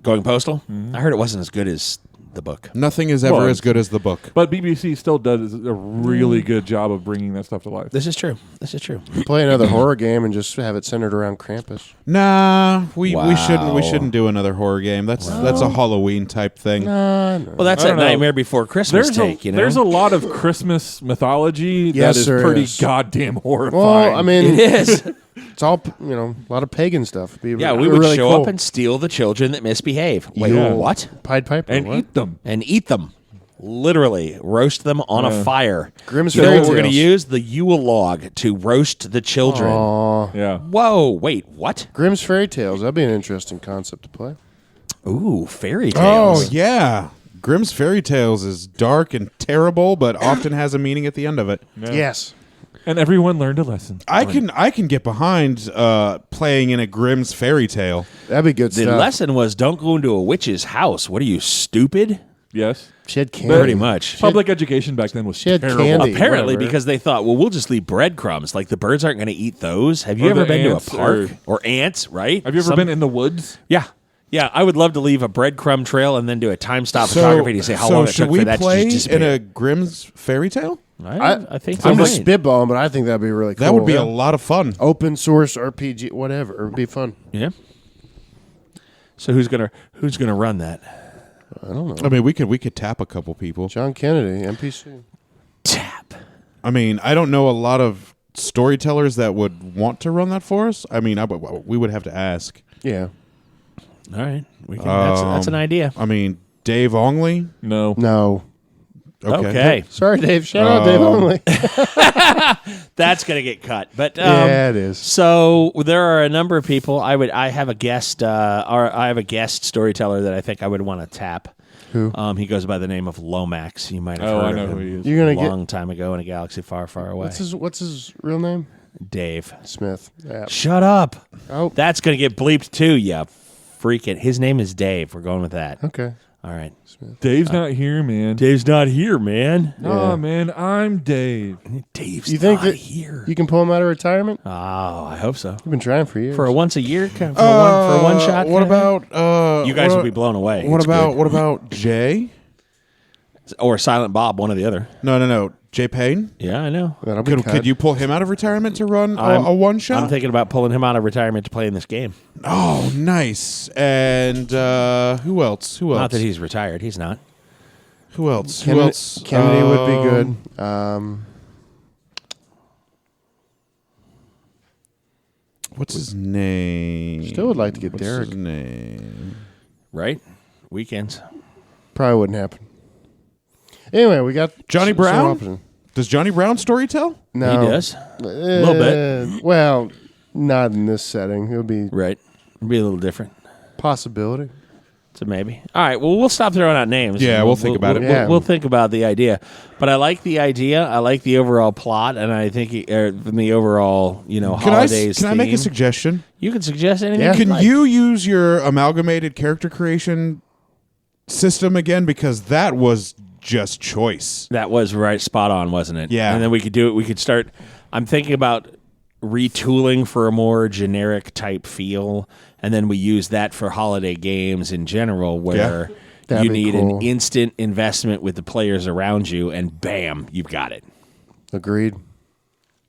Speaker 1: Going Postal?
Speaker 4: Mm-hmm.
Speaker 1: I heard it wasn't as good as the book.
Speaker 3: Nothing is ever
Speaker 4: Well,
Speaker 3: as good as the book.
Speaker 4: But BBC still does a really good job of bringing that stuff to life.
Speaker 1: This is true. This is true.
Speaker 2: Play another horror game and just have it centered around Krampus.
Speaker 3: Nah, we
Speaker 1: Wow.
Speaker 3: shouldn't do another horror game. That's a Halloween type thing.
Speaker 2: No.
Speaker 1: Well, that's
Speaker 4: I
Speaker 1: that
Speaker 4: don't know.
Speaker 1: Nightmare Before Christmas
Speaker 4: There's
Speaker 1: take,
Speaker 4: there's a lot of Christmas mythology
Speaker 2: Yes,
Speaker 4: that is
Speaker 2: there
Speaker 4: pretty
Speaker 2: is.
Speaker 4: goddamn horrifying.
Speaker 2: Well, I mean,
Speaker 1: It is.
Speaker 2: it's all, a lot of pagan stuff. It'd be
Speaker 1: Yeah, we would
Speaker 2: really
Speaker 1: show
Speaker 2: cool.
Speaker 1: up and steal the children that misbehave. Wait,
Speaker 4: Yeah.
Speaker 1: what?
Speaker 2: Pied Piper.
Speaker 4: and
Speaker 2: what?
Speaker 4: eat them.
Speaker 1: And eat them. Literally, roast them on a fire.
Speaker 2: Grimm's
Speaker 1: You know
Speaker 2: Fairy
Speaker 1: what we're going to
Speaker 2: Tales.
Speaker 1: use? The Yule log to roast the children.
Speaker 2: Aw.
Speaker 4: Yeah.
Speaker 1: Whoa, wait, what?
Speaker 2: Grimm's Fairy Tales. That'd be an interesting concept to play.
Speaker 1: Ooh, fairy
Speaker 3: Oh
Speaker 1: tales.
Speaker 3: yeah, Grimm's Fairy Tales is dark and terrible, but often has a meaning at the end of it.
Speaker 4: Yeah.
Speaker 2: Yes.
Speaker 4: And everyone learned a lesson.
Speaker 3: I can get behind playing in a Grimm's Fairy Tale.
Speaker 2: That'd be good
Speaker 1: The
Speaker 2: stuff.
Speaker 1: lesson was don't go into a witch's house. What are you, stupid?
Speaker 4: Yes.
Speaker 2: She had candy.
Speaker 1: Pretty much.
Speaker 4: Public education back then was
Speaker 2: She had
Speaker 4: terrible.
Speaker 2: candy.
Speaker 1: Apparently,
Speaker 2: whatever.
Speaker 1: because they thought, well, we'll just leave breadcrumbs. Like the birds aren't going to eat those. Have you
Speaker 4: Or
Speaker 1: ever
Speaker 4: the
Speaker 1: been to a
Speaker 4: ants
Speaker 1: park? Or ants, right?
Speaker 4: Have you ever been in the woods?
Speaker 1: Yeah. Yeah, I would love to leave a breadcrumb trail and then do a time stop photography to say how long it
Speaker 3: should
Speaker 1: took
Speaker 3: we
Speaker 1: for that
Speaker 3: play
Speaker 1: to just
Speaker 3: in
Speaker 1: disappear.
Speaker 3: a Grimm's Fairy Tale?
Speaker 1: I think
Speaker 2: I'm
Speaker 1: so.
Speaker 2: just spitballing, but I think that'd be really cool.
Speaker 3: That would be
Speaker 2: Yeah.
Speaker 3: a lot of fun.
Speaker 2: Open source RPG, whatever. It would be fun.
Speaker 1: Yeah. So who's gonna run that?
Speaker 2: I don't know.
Speaker 3: I mean, we could tap a couple people.
Speaker 2: John Kennedy, NPC.
Speaker 1: Tap.
Speaker 3: I mean, I don't know a lot of storytellers that would want to run that for us. I mean, we would have to ask.
Speaker 2: Yeah.
Speaker 1: All right, we can. That's an idea.
Speaker 3: I mean, Dave Ongley.
Speaker 4: No.
Speaker 2: No.
Speaker 1: Okay,
Speaker 2: Sorry, Dave. Shout out Dave only.
Speaker 1: that's gonna get cut. But
Speaker 2: Yeah, it is.
Speaker 1: So there are a number of people. I have a guest. I have a guest storyteller that I think I would want to tap.
Speaker 2: Who?
Speaker 1: He goes by the name of Lomax. You might have
Speaker 4: Oh,
Speaker 1: heard
Speaker 4: I know
Speaker 1: of
Speaker 4: who
Speaker 1: him.
Speaker 4: he is.
Speaker 2: You're
Speaker 1: A
Speaker 2: gonna
Speaker 1: long time ago in a galaxy far, far away.
Speaker 2: What's his real name?
Speaker 1: Dave.
Speaker 2: Smith. Yeah.
Speaker 1: Shut up.
Speaker 2: Oh.
Speaker 1: That's gonna get bleeped too. Yeah, freaking. His name is Dave. We're going with that.
Speaker 2: Okay.
Speaker 1: All right.
Speaker 4: Dave's not here, man.
Speaker 1: Dave's not here, man.
Speaker 4: Oh, man, I'm Dave.
Speaker 1: Dave's
Speaker 2: You think
Speaker 1: not
Speaker 2: that
Speaker 1: here.
Speaker 2: you can pull him out of retirement?
Speaker 1: Oh, I hope so.
Speaker 2: You've been trying for years.
Speaker 1: For a once a year, for a one shot.
Speaker 3: What about
Speaker 1: You guys will be blown away.
Speaker 3: What
Speaker 1: It's
Speaker 3: about
Speaker 1: good.
Speaker 3: what about Jay?
Speaker 1: Or Silent Bob, one or the other.
Speaker 3: No. Jay Payne.
Speaker 1: Yeah, I know.
Speaker 2: That'll be
Speaker 3: Could you pull him out of retirement to run
Speaker 1: I'm-
Speaker 3: a one shot?
Speaker 1: I'm thinking about pulling him out of retirement to play in this game.
Speaker 3: Oh, nice. And who else?
Speaker 1: Not that he's retired. He's not.
Speaker 3: Who else?
Speaker 2: Kennedy,
Speaker 3: Who else?
Speaker 2: Kennedy would be good.
Speaker 3: What's his name?
Speaker 2: Still would like to get
Speaker 3: What's
Speaker 2: Derek.
Speaker 3: his name?
Speaker 1: Right? Weekends.
Speaker 2: Probably wouldn't happen. Anyway, we got
Speaker 3: Johnny
Speaker 2: some
Speaker 3: Brown?
Speaker 2: options.
Speaker 3: Does Johnny Brown story tell?
Speaker 2: No,
Speaker 1: He does.
Speaker 2: A
Speaker 1: little bit.
Speaker 2: Well, not in this setting. It would be
Speaker 1: Right. It'll be a little different.
Speaker 2: possibility.
Speaker 1: So maybe. All right. Well, we'll stop throwing out names.
Speaker 3: Yeah, we'll think about it.
Speaker 2: Yeah.
Speaker 1: We'll think about the idea. But I like the idea. I like the overall plot, and I think from the overall, holidays.
Speaker 3: Can I make a
Speaker 1: theme.
Speaker 3: suggestion?
Speaker 1: You can suggest anything.
Speaker 2: Yeah.
Speaker 1: you'd
Speaker 3: Can
Speaker 1: like.
Speaker 3: you use your amalgamated character creation system again? Because that was just choice.
Speaker 1: That was right, spot on, wasn't it?
Speaker 3: Yeah.
Speaker 1: And then we could do it. We could start. I'm thinking about retooling for a more generic type feel, and then we use that for holiday games in general, where
Speaker 2: That'd
Speaker 1: you
Speaker 2: be
Speaker 1: need
Speaker 2: cool.
Speaker 1: an instant investment with the players around you, and bam, you've got it.
Speaker 2: Agreed.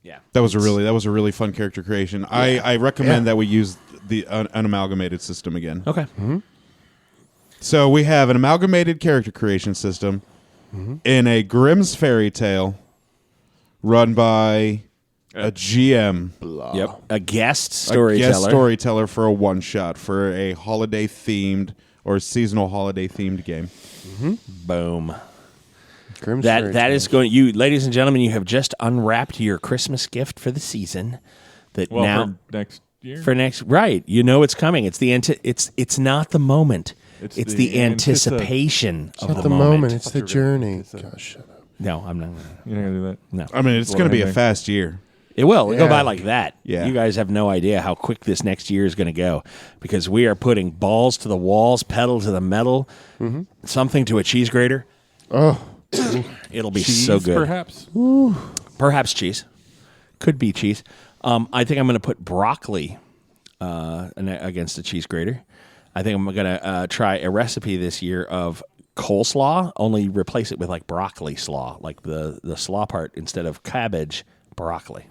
Speaker 1: Yeah.
Speaker 3: That was a really fun character creation. I recommend that we use the an amalgamated system again.
Speaker 1: Okay.
Speaker 3: So we have an amalgamated character creation system in a Grimm's fairy tale run by a GM,
Speaker 1: Yep. A guest
Speaker 3: a
Speaker 1: storyteller.
Speaker 3: guest storyteller for a one shot for a holiday themed or seasonal holiday themed game.
Speaker 1: Boom.
Speaker 2: Grimm's
Speaker 1: That
Speaker 2: Fairy
Speaker 1: that
Speaker 2: Tale.
Speaker 1: is going. You, ladies and gentlemen, you have just unwrapped your Christmas gift for the season. That
Speaker 4: Well,
Speaker 1: now
Speaker 4: for next year.
Speaker 1: for next right, you know it's coming. It's the it's not the moment. It's,
Speaker 4: It's
Speaker 1: the
Speaker 4: the
Speaker 1: anticipation
Speaker 2: It's
Speaker 1: of
Speaker 2: not
Speaker 1: the
Speaker 2: the moment. It's the
Speaker 4: Fuck,
Speaker 2: journey.
Speaker 4: it's a-
Speaker 2: Gosh, shut up.
Speaker 1: No, I'm not.
Speaker 4: You're not gonna do that.
Speaker 1: No,
Speaker 3: I mean, it's
Speaker 4: Well,
Speaker 3: going to be a
Speaker 4: anyway.
Speaker 3: fast year.
Speaker 1: it will. It'll go
Speaker 2: Yeah.
Speaker 1: by like that.
Speaker 3: Yeah.
Speaker 1: You guys have no idea how quick this next year is going to go because we are putting balls to the walls, pedal to the metal, something to a cheese grater.
Speaker 2: Oh,
Speaker 1: It'll be
Speaker 4: Cheese,
Speaker 1: so good.
Speaker 4: perhaps.
Speaker 1: Perhaps cheese. Could be cheese. I think I'm going to put broccoli against a cheese grater. I think I'm going to try a recipe this year of coleslaw, only replace it with like broccoli slaw, like the slaw part instead of cabbage, broccoli.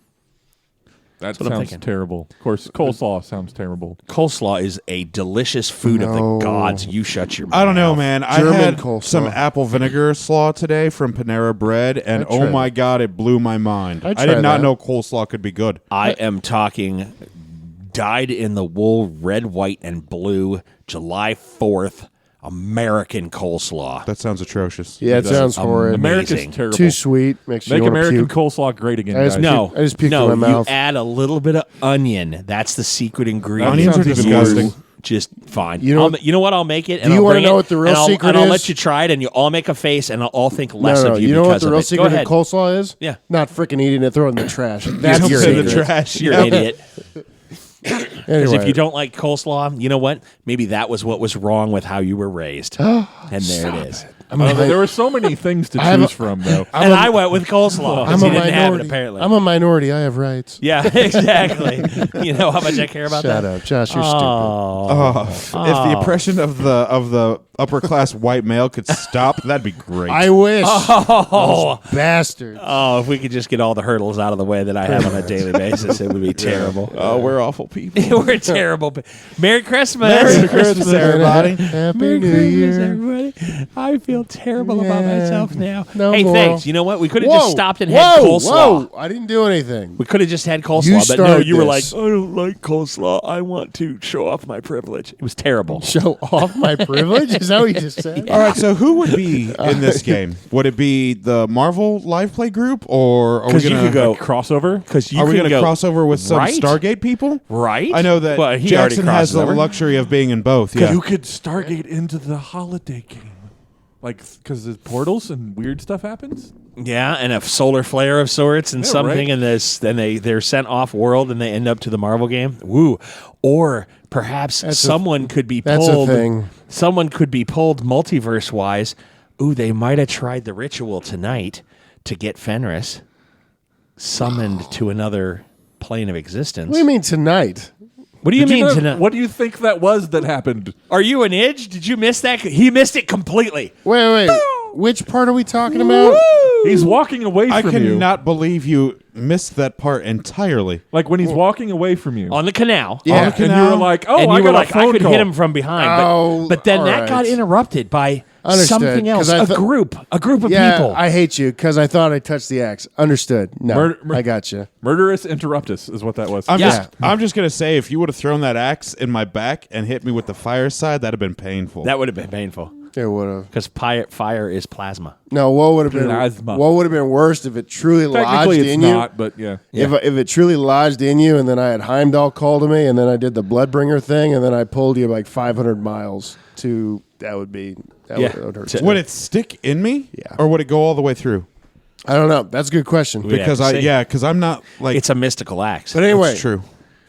Speaker 4: That
Speaker 1: what I'm
Speaker 4: sounds
Speaker 1: thinking.
Speaker 4: terrible. Of course, coleslaw sounds terrible.
Speaker 1: Coleslaw is a delicious food of
Speaker 2: No.
Speaker 1: the gods. You shut your mouth.
Speaker 3: I don't know, man.
Speaker 2: German
Speaker 3: I had
Speaker 2: coleslaw.
Speaker 3: some apple vinegar slaw today from Panera Bread, and
Speaker 2: I
Speaker 3: oh
Speaker 2: tried
Speaker 3: my god, it blew my mind.
Speaker 2: I
Speaker 3: I
Speaker 2: tried
Speaker 3: did not
Speaker 2: that.
Speaker 3: know coleslaw could be good.
Speaker 1: I am talking dyed in the wool, red, white, and blue, July 4th, American coleslaw.
Speaker 3: That sounds atrocious.
Speaker 2: yeah, it sounds horrid.
Speaker 1: Amazing.
Speaker 4: America's terrible.
Speaker 2: Too sweet. Makes you
Speaker 4: Make
Speaker 2: want to
Speaker 4: American
Speaker 2: puke.
Speaker 4: coleslaw great again,
Speaker 2: I just
Speaker 4: guys.
Speaker 1: No,
Speaker 2: I just puked
Speaker 1: no,
Speaker 2: in my
Speaker 1: you
Speaker 2: mouth.
Speaker 1: add a little bit of onion. That's the secret ingredient.
Speaker 3: Onions are
Speaker 4: sounds
Speaker 3: disgusting.
Speaker 1: Just fine.
Speaker 2: You know-
Speaker 1: you know what? I'll make it. And
Speaker 2: Do you
Speaker 1: I'll
Speaker 2: wanna
Speaker 1: bring
Speaker 2: know
Speaker 1: it,
Speaker 2: what the real
Speaker 1: and I'll,
Speaker 2: secret
Speaker 1: and I'll
Speaker 2: is?
Speaker 1: let you try it, and you all make a face, and I'll all think less
Speaker 2: No,
Speaker 1: of you
Speaker 2: you know what
Speaker 1: because
Speaker 2: the
Speaker 1: of
Speaker 2: real
Speaker 1: it. Go
Speaker 2: secret
Speaker 1: ahead.
Speaker 2: of coleslaw is?
Speaker 1: Yeah.
Speaker 2: Not freaking eating it, throw it in the trash. That's
Speaker 3: Dump
Speaker 2: your
Speaker 3: it in the
Speaker 2: secret.
Speaker 3: trash.
Speaker 1: You're
Speaker 3: Yeah.
Speaker 1: an idiot. Because
Speaker 2: Anyway,
Speaker 1: if you don't like coleslaw, you know what? Maybe that was what was wrong with how you were raised. And there it is.
Speaker 4: There were so many things to
Speaker 2: I'm a-
Speaker 4: choose from, though.
Speaker 1: And I went with coleslaw because
Speaker 2: I'm
Speaker 1: he
Speaker 2: a
Speaker 1: didn't have it,
Speaker 2: minority.
Speaker 1: apparently.
Speaker 2: I'm a minority. I have rights.
Speaker 1: Yeah, exactly. You know how much I care about
Speaker 2: Shut
Speaker 1: that?
Speaker 2: up, Josh. You're
Speaker 3: Oh, if the oppression of the upper class white male could stop, that'd be great.
Speaker 2: stupid. I wish.
Speaker 1: Oh,
Speaker 2: Bastards.
Speaker 1: oh! If we could just get all the hurdles out of the way that I have on a daily basis, it would be terrible.
Speaker 3: oh, we're awful people.
Speaker 1: We're terrible. Merry Christmas!
Speaker 3: Merry Christmas, everybody.
Speaker 2: Happy
Speaker 1: Merry
Speaker 2: New
Speaker 1: Christmas,
Speaker 2: Year.
Speaker 1: everybody. I feel terrible about
Speaker 2: Yeah.
Speaker 1: myself now.
Speaker 2: No
Speaker 1: hey,
Speaker 2: more.
Speaker 1: thanks. You know what? We could have just stopped and had
Speaker 2: whoa,
Speaker 1: coleslaw.
Speaker 2: Whoa! I didn't do anything.
Speaker 1: We could have just had
Speaker 2: You
Speaker 1: coleslaw, but no,
Speaker 2: started
Speaker 1: you were like,
Speaker 2: this.
Speaker 1: I don't like coleslaw. I want to show off my privilege. It was terrible.
Speaker 2: Show off my privilege? Is that what you just said?
Speaker 3: All right, so who would be in this game? Would it be the Marvel live play group, or are we
Speaker 1: 'Cause you
Speaker 3: gonna
Speaker 1: could go-
Speaker 4: Crossover?
Speaker 1: Because you
Speaker 3: Are we
Speaker 1: going to
Speaker 3: cross over with some
Speaker 1: Right?
Speaker 3: Stargate people?
Speaker 1: Right?
Speaker 3: I know that
Speaker 1: Well, he already
Speaker 3: Jackson has
Speaker 1: crosses
Speaker 3: the
Speaker 1: over.
Speaker 3: luxury of being in both. Yeah.
Speaker 4: You could Stargate into the holiday game. Like, because there's portals and weird stuff happens?
Speaker 1: Yeah, and a solar flare of sorts and something,
Speaker 4: right.
Speaker 1: and then they're sent off world and they end up to the Marvel game. Woo! Or perhaps someone could be
Speaker 2: That's a
Speaker 1: pulled.
Speaker 2: thing.
Speaker 1: Someone could be pulled multiverse wise. Ooh, they might have tried the ritual tonight to get Fenris summoned to another plane of existence.
Speaker 2: What do you mean tonight?
Speaker 1: What do you mean
Speaker 4: know,
Speaker 1: tonight?
Speaker 4: what do you think that was that happened?
Speaker 1: Are you an Idge? Did you miss that? He missed it completely.
Speaker 2: Wait. Which part are we talking about?
Speaker 4: He's walking away
Speaker 3: I
Speaker 4: from you.
Speaker 3: cannot believe you missed that part entirely.
Speaker 4: Like when he's walking away from you.
Speaker 1: On the canal.
Speaker 2: Yeah.
Speaker 3: On the
Speaker 4: And you
Speaker 3: canal.
Speaker 4: were like, oh,
Speaker 1: And
Speaker 4: I
Speaker 1: you
Speaker 4: got
Speaker 1: were like,
Speaker 4: a phone
Speaker 1: I could
Speaker 4: call.
Speaker 1: hit him from behind.
Speaker 2: Oh,
Speaker 1: but then
Speaker 2: all
Speaker 1: that
Speaker 2: right.
Speaker 1: got interrupted by
Speaker 2: Understood,
Speaker 1: something else.
Speaker 2: 'cause I
Speaker 1: A
Speaker 2: thought-
Speaker 1: group of
Speaker 2: Yeah,
Speaker 1: people.
Speaker 2: I hate you because I thought I touched the axe. Understood. No, I got you.
Speaker 4: Murderous interruptus is what that was.
Speaker 3: I'm
Speaker 1: Yeah.
Speaker 3: just gonna say, if you would have thrown that axe in my back and hit me with the fireside, that'd have been painful.
Speaker 1: That would have been painful
Speaker 2: It would have.
Speaker 1: because fire is plasma.
Speaker 2: No, what would have been?
Speaker 4: Plasma.
Speaker 2: What would have been worse if it truly lodged
Speaker 4: Technically, it's
Speaker 2: in
Speaker 4: not, but yeah.
Speaker 2: you? If it truly lodged in you, and then I had Heimdall call to me, and then I did the Bloodbringer thing, and then I pulled you like 500 miles to that would
Speaker 1: Yeah.
Speaker 2: would hurt.
Speaker 3: Would it stick in me?
Speaker 2: Yeah.
Speaker 3: Or would it go all the way through?
Speaker 2: I don't know. That's a good question.
Speaker 1: We'd have
Speaker 3: Because
Speaker 1: to see.
Speaker 3: because I'm not like.
Speaker 1: It's a mystical axe.
Speaker 2: But anyway,
Speaker 3: That's true.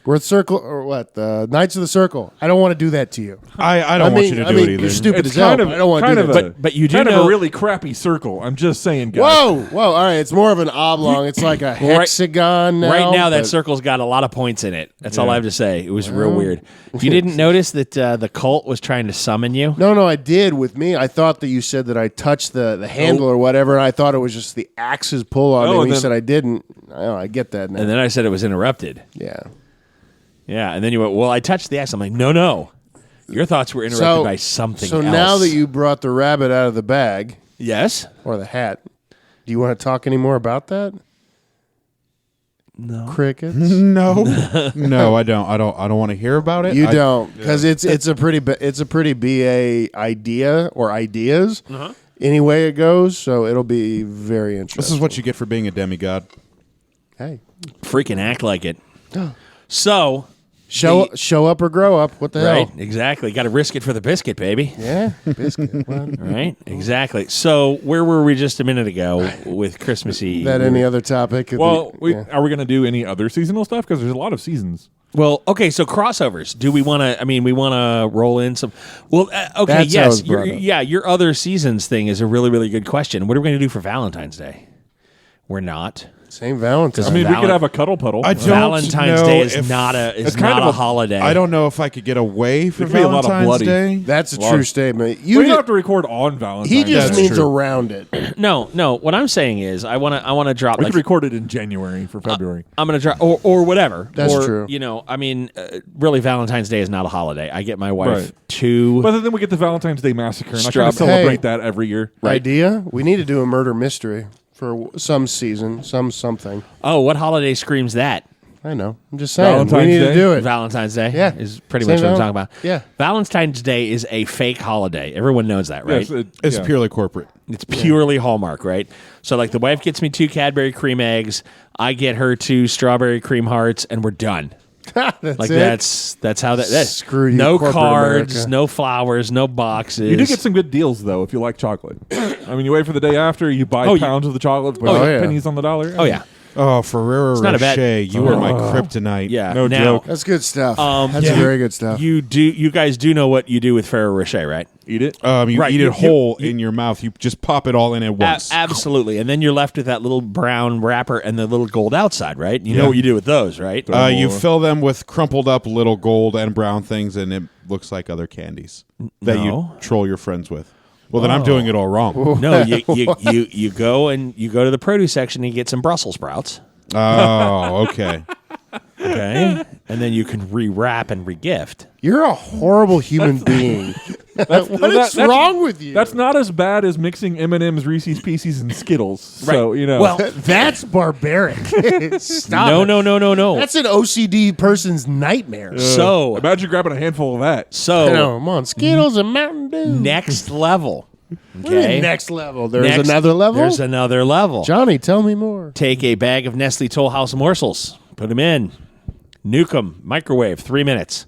Speaker 2: we're at Circle or what? The Knights of the Circle. I don't want to do that to you.
Speaker 3: I don't want you to do it either.
Speaker 2: You're stupid
Speaker 4: It's
Speaker 2: as hell.
Speaker 4: kind of,
Speaker 2: but I don't want to
Speaker 4: kind
Speaker 2: do
Speaker 4: of
Speaker 2: that.
Speaker 4: a,
Speaker 1: But you do
Speaker 4: kind of
Speaker 1: know-
Speaker 4: a really crappy circle. I'm just saying, guys.
Speaker 2: Whoa. All right. It's more of an oblong. It's like a hexagon now.
Speaker 1: Right now, that
Speaker 2: but-
Speaker 1: circle's got a lot of points in it. That's all I have to say. It was real
Speaker 2: Well,
Speaker 1: weird. If you didn't notice that the cult was trying to summon you,
Speaker 2: No, I did with me. I thought that you said that I touched the handle or whatever, and I thought it was just the axe's pull on me.
Speaker 4: Oh,
Speaker 2: And you
Speaker 4: and
Speaker 2: said
Speaker 4: then-
Speaker 2: I didn't. I get that now.
Speaker 1: and then I said it was interrupted.
Speaker 2: Yeah.
Speaker 1: Yeah, and then you went, well, I touched the axe. I'm like, no. Your thoughts were interrupted by something
Speaker 2: So
Speaker 1: else.
Speaker 2: now that you brought the rabbit out of the bag
Speaker 1: Yes?
Speaker 2: or the hat, do you want to talk any more about that?
Speaker 1: No.
Speaker 2: Crickets.
Speaker 3: No, no, I don't. I don't want to hear about it.
Speaker 2: You
Speaker 3: I-
Speaker 2: don't, because it's a pretty BA idea or ideas. Any way it goes, so it'll be very interesting.
Speaker 3: This is what you get for being a demigod.
Speaker 2: Hey,
Speaker 1: Freaking act like it. So,
Speaker 2: show up or grow up. What the
Speaker 1: right,
Speaker 2: hell?
Speaker 1: exactly. Got to risk it for the biscuit, baby.
Speaker 2: Yeah, biscuit. Well,
Speaker 1: Right? Exactly. So, where were we just a minute ago with Christmas Eve?
Speaker 2: that any other topic?
Speaker 4: Well,
Speaker 2: Yeah.
Speaker 4: are we going to do any other seasonal stuff? Because there's a lot of seasons.
Speaker 1: Well, okay, so crossovers. Do we want to? I mean, we want to roll in some. Well, okay,
Speaker 2: That's how it was
Speaker 1: yes,
Speaker 2: brought up.
Speaker 1: your other seasons thing is a really, really good question. What are we going to do for Valentine's Day? We're not.
Speaker 2: Same Valentine's.
Speaker 4: I mean, we
Speaker 1: Valen-
Speaker 4: could have a cuddle puddle.
Speaker 3: I don't
Speaker 1: Valentine's
Speaker 3: know
Speaker 1: Day is
Speaker 3: if-
Speaker 1: not a
Speaker 4: It's kind
Speaker 1: not
Speaker 4: of
Speaker 1: a
Speaker 4: a-
Speaker 1: holiday.
Speaker 3: I don't know if I could get away for
Speaker 4: could be a lot of
Speaker 3: Valentine's
Speaker 4: bloody.
Speaker 3: Day.
Speaker 2: That's a
Speaker 4: Well,
Speaker 2: true statement.
Speaker 4: we
Speaker 2: You
Speaker 4: don't
Speaker 2: ju-
Speaker 4: have to record on Valentine's
Speaker 2: he just
Speaker 3: That's
Speaker 2: means
Speaker 3: true.
Speaker 2: around it.
Speaker 1: No. What I'm saying is, I want to drop.
Speaker 4: We
Speaker 1: Like,
Speaker 4: could record it in January for February.
Speaker 1: I'm going to drop or whatever.
Speaker 2: That's
Speaker 1: or,
Speaker 2: true.
Speaker 1: You know, I mean, really, Valentine's Day is not a holiday. I get my wife
Speaker 4: Right.
Speaker 1: two.
Speaker 4: But then we get the Valentine's Day massacre, and I try to
Speaker 1: Strawberry.
Speaker 4: celebrate
Speaker 2: Hey.
Speaker 4: that every year.
Speaker 2: Idea? We need to do a murder mystery for some season, something.
Speaker 1: Oh, what holiday screams that?
Speaker 2: I know. I'm just saying.
Speaker 4: Valentine's
Speaker 2: we need
Speaker 4: Day?
Speaker 2: to do it.
Speaker 1: Valentine's Day.
Speaker 2: Yeah.
Speaker 1: is pretty
Speaker 2: Same
Speaker 1: much what I'm
Speaker 2: val-
Speaker 1: talking about.
Speaker 2: Yeah.
Speaker 1: Valentine's Day is a fake holiday. Everyone knows that, right?
Speaker 4: Yes,
Speaker 3: It's
Speaker 4: yeah.
Speaker 3: purely corporate.
Speaker 1: It's purely Hallmark, right? So, like, the wife gets me 2 Cadbury cream eggs. I get her 2 strawberry cream hearts, and we're done.
Speaker 2: That's
Speaker 1: Like
Speaker 2: it.
Speaker 1: that's how that's
Speaker 2: Screw you,
Speaker 1: no
Speaker 2: corporate
Speaker 1: cards,
Speaker 2: America.
Speaker 1: no flowers, no boxes.
Speaker 4: You do get some good deals though if you like chocolate. I mean, you wait for the day after, you buy
Speaker 1: Oh, you-
Speaker 4: pounds of the chocolate,
Speaker 2: Oh, yeah.
Speaker 4: pennies on the dollar.
Speaker 1: Oh yeah,
Speaker 3: Oh, Ferrero
Speaker 1: not a bad-
Speaker 3: Rocher, you are my kryptonite.
Speaker 1: yeah.
Speaker 4: No
Speaker 1: now,
Speaker 4: joke.
Speaker 2: That's good stuff.
Speaker 1: Um,
Speaker 2: That's
Speaker 1: yeah.
Speaker 2: very good stuff.
Speaker 1: You guys do know what you do with Ferrero Rocher, right?
Speaker 4: Eat it.
Speaker 3: You
Speaker 1: Right,
Speaker 3: eat
Speaker 1: you-
Speaker 3: it whole in your mouth. You just pop it all in at once.
Speaker 1: Absolutely, and then you're left with that little brown wrapper and the little gold outside, right? You know what you do with those, right?
Speaker 3: You fill them with crumpled up little gold and brown things, and it looks like other candies that
Speaker 1: No.
Speaker 3: you troll your friends with. Well, then I'm doing it all wrong.
Speaker 1: No, you go and you go to the produce section and you get some Brussels sprouts,
Speaker 3: Oh, okay.
Speaker 1: okay, and then you can rewrap and regift.
Speaker 2: You're a horrible human being. What is wrong with you?
Speaker 4: That's not as bad as mixing M&M's, Reese's Pieces, and Skittles. So you know.
Speaker 1: Well,
Speaker 2: That's barbaric. Stop.
Speaker 1: no,
Speaker 2: it.
Speaker 1: no.
Speaker 2: That's an OCD person's nightmare.
Speaker 1: So
Speaker 4: imagine grabbing a handful of that.
Speaker 1: so
Speaker 2: Come on, Skittles and Mountain Dew.
Speaker 1: next level.
Speaker 2: What do you mean
Speaker 1: Okay,
Speaker 2: next level. There's
Speaker 1: Next-
Speaker 2: another level.
Speaker 1: There's another level.
Speaker 2: Johnny, tell me more.
Speaker 1: Take a bag of Nestle Toll House morsels, put them in, nuke them, microwave 3 minutes.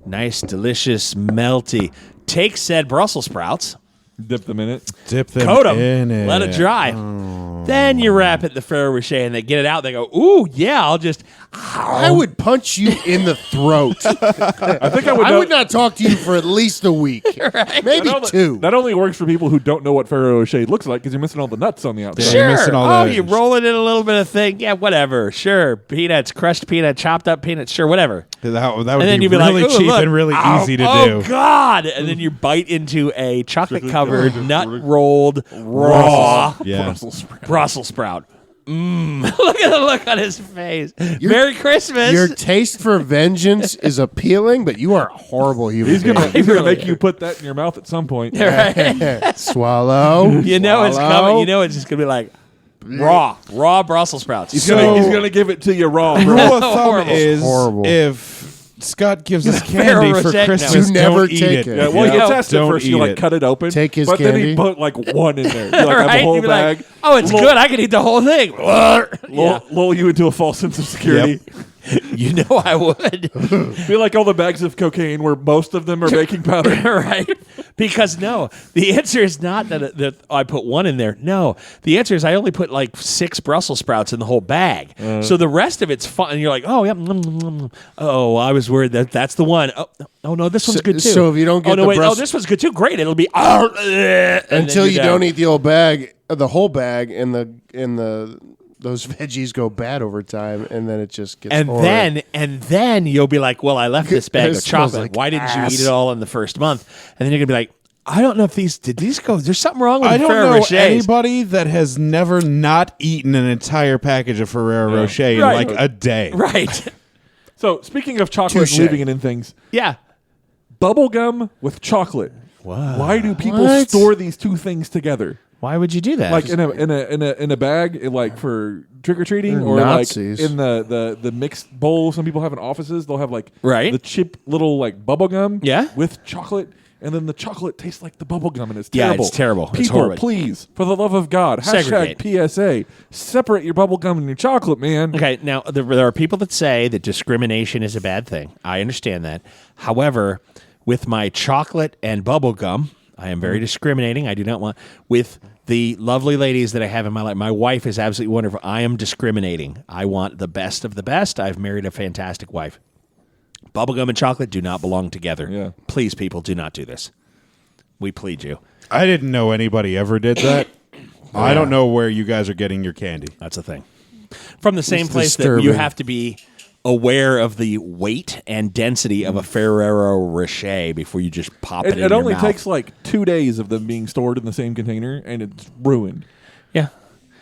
Speaker 1: Nice, delicious, melty. Take said Brussels sprouts,
Speaker 4: Dip them in it.
Speaker 3: Dip them
Speaker 1: coat them,
Speaker 3: in it.
Speaker 1: let it dry. Then you wrap it in the Ferrero Rocher and they get it out. They go, ooh, yeah, I'll just.
Speaker 2: I would punch you in the throat.
Speaker 4: I think I
Speaker 2: I would not talk to you for at least a week, maybe two.
Speaker 4: That only works for people who don't know what Ferrero Rocher looks like because you're missing all the nuts on the outside.
Speaker 3: Yeah, you're missing all the-
Speaker 1: you roll it in a little bit of thing. Yeah, whatever. Sure. Peanuts, crushed peanut, chopped up peanuts. Sure, whatever.
Speaker 3: That would
Speaker 1: And then
Speaker 3: be
Speaker 1: you'd be
Speaker 3: really
Speaker 1: like, ooh,
Speaker 3: cheap
Speaker 1: look.
Speaker 3: and really easy to
Speaker 1: Oh,
Speaker 3: do.
Speaker 1: God. And then you bite into a chocolate-covered, nut-rolled, raw
Speaker 3: Yeah.
Speaker 1: Brussels sprout. Look at the look on his face. Merry Christmas.
Speaker 2: Your taste for vengeance is appealing, but you are a horrible human
Speaker 4: He's gonna
Speaker 2: being.
Speaker 4: make you put that in your mouth at some point.
Speaker 2: Swallow.
Speaker 1: You know it's
Speaker 2: swallow.
Speaker 1: coming. You know it's just going to be like raw Brussels sprouts.
Speaker 4: He's gonna give it to you raw.
Speaker 3: Rule
Speaker 4: Bro.
Speaker 3: of thumb
Speaker 1: Horrible.
Speaker 3: is
Speaker 2: Horrible.
Speaker 3: if Scott gives us
Speaker 1: Ferrero
Speaker 3: candy for
Speaker 1: Rocher, no.
Speaker 3: Christmas,
Speaker 2: You never
Speaker 3: don't eat
Speaker 2: take
Speaker 3: it.
Speaker 2: it.
Speaker 4: Yeah, well,
Speaker 1: Yeah.
Speaker 4: you test it
Speaker 3: Don't
Speaker 4: first. You
Speaker 3: eat
Speaker 4: like
Speaker 3: it.
Speaker 4: cut it open.
Speaker 2: Take his
Speaker 4: but then
Speaker 2: candy.
Speaker 4: he put like one in there. You like have
Speaker 1: Right?
Speaker 4: a whole
Speaker 1: You'd be like,
Speaker 4: bag.
Speaker 1: oh, it's good. I can eat the whole thing.
Speaker 4: Lull you into a false sense of security.
Speaker 1: You know I would.
Speaker 4: Be like all the bags of cocaine where most of them are baking powder.
Speaker 1: Right? Because no, the answer is not that I put one in there. No, the answer is I only put like 6 Brussels sprouts in the whole bag. So the rest of it's fun. And you're like, oh, yeah. Oh, I was worried that's the one. Oh no, this one's good too.
Speaker 2: So if you don't get
Speaker 1: oh, no,
Speaker 2: the
Speaker 1: wait,
Speaker 2: Brussels-
Speaker 1: this one's good too. Great. It'll be
Speaker 2: Until you don't eat the whole bag, the whole bag, and those veggies go bad over time, and then it just gets. horrid.
Speaker 1: then you'll be like, well, I left this bag
Speaker 2: It
Speaker 1: of
Speaker 2: smells
Speaker 1: chocolate.
Speaker 2: like
Speaker 1: Why didn't
Speaker 2: ass.
Speaker 1: you eat it all in the first month? And then you're gonna be like, I don't know if did these go? There's something wrong with
Speaker 3: I
Speaker 1: the
Speaker 3: don't
Speaker 1: Ferrero
Speaker 3: know
Speaker 1: Rochers.
Speaker 3: anybody that has never not eaten an entire package of Ferrero Rocher in
Speaker 1: Right.
Speaker 3: like a day.
Speaker 1: Right?
Speaker 4: So speaking of chocolate
Speaker 2: Touche.
Speaker 4: and leaving it in things,
Speaker 1: Yeah.
Speaker 4: bubble gum with chocolate. Why do people
Speaker 2: What?
Speaker 4: store these two things together?
Speaker 1: Why would you do that?
Speaker 4: Like in a bag, like for trick or treating,
Speaker 2: They're
Speaker 4: or
Speaker 2: Nazis.
Speaker 4: like in the mixed bowl. Some people have in offices. They'll have like
Speaker 1: Right.
Speaker 4: the cheap little like bubble gum,
Speaker 1: Yeah.
Speaker 4: with chocolate, and then the chocolate tastes like the bubble gum, and it's
Speaker 1: Yeah,
Speaker 4: terrible.
Speaker 1: it's terrible. It's
Speaker 4: People,
Speaker 1: horrid.
Speaker 4: please, for the love of God,
Speaker 1: Segregate.
Speaker 4: #PSA, separate your bubble gum and your chocolate, man.
Speaker 1: Okay, now there are people that say that discrimination is a bad thing. I understand that. However, with my chocolate and bubble gum, I am very discriminating. I do not want with the lovely ladies that I have in my life. My wife is absolutely wonderful. I am discriminating. I want the best of the best. I've married a fantastic wife. Bubblegum and chocolate do not belong together.
Speaker 4: Yeah.
Speaker 1: Please, people, do not do this. We plead you.
Speaker 3: I didn't know anybody ever did that. I don't know where you guys are getting your candy.
Speaker 1: That's a thing. From the same
Speaker 2: It's
Speaker 1: place that you
Speaker 2: disturbing.
Speaker 1: have to be aware of the weight and density of a Ferrero Rocher before you just pop it in
Speaker 4: It
Speaker 1: your
Speaker 4: only
Speaker 1: mouth.
Speaker 4: takes like 2 days of them being stored in the same container, and it's ruined.
Speaker 1: Yeah.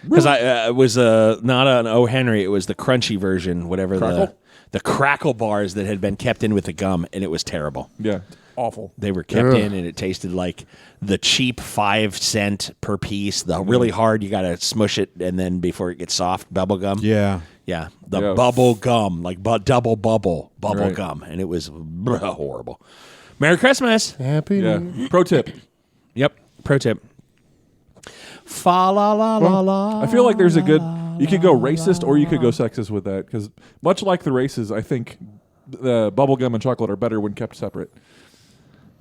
Speaker 1: Because it was not an O. Henry, it was the crunchy version, whatever
Speaker 4: Crackle?
Speaker 1: the crackle bars that had been kept in with the gum, and it was terrible.
Speaker 4: Yeah, awful.
Speaker 1: They were kept in, and it tasted like the cheap 5 cent per piece. The really hard, you got to smush it, and then before it gets soft, bubble gum.
Speaker 3: Yeah.
Speaker 1: Yeah, the
Speaker 4: Yeah.
Speaker 1: bubble gum, like double bubble
Speaker 4: Right.
Speaker 1: gum, and it was horrible. Merry Christmas.
Speaker 2: Happy.
Speaker 4: Yeah.
Speaker 2: New Year.
Speaker 4: Pro tip.
Speaker 1: Yep. Pro tip. Fa la la la la.
Speaker 4: I feel like there's a good. You could go racist or you could go sexist with that, because much like the races, I think the bubble gum and chocolate are better when kept separate.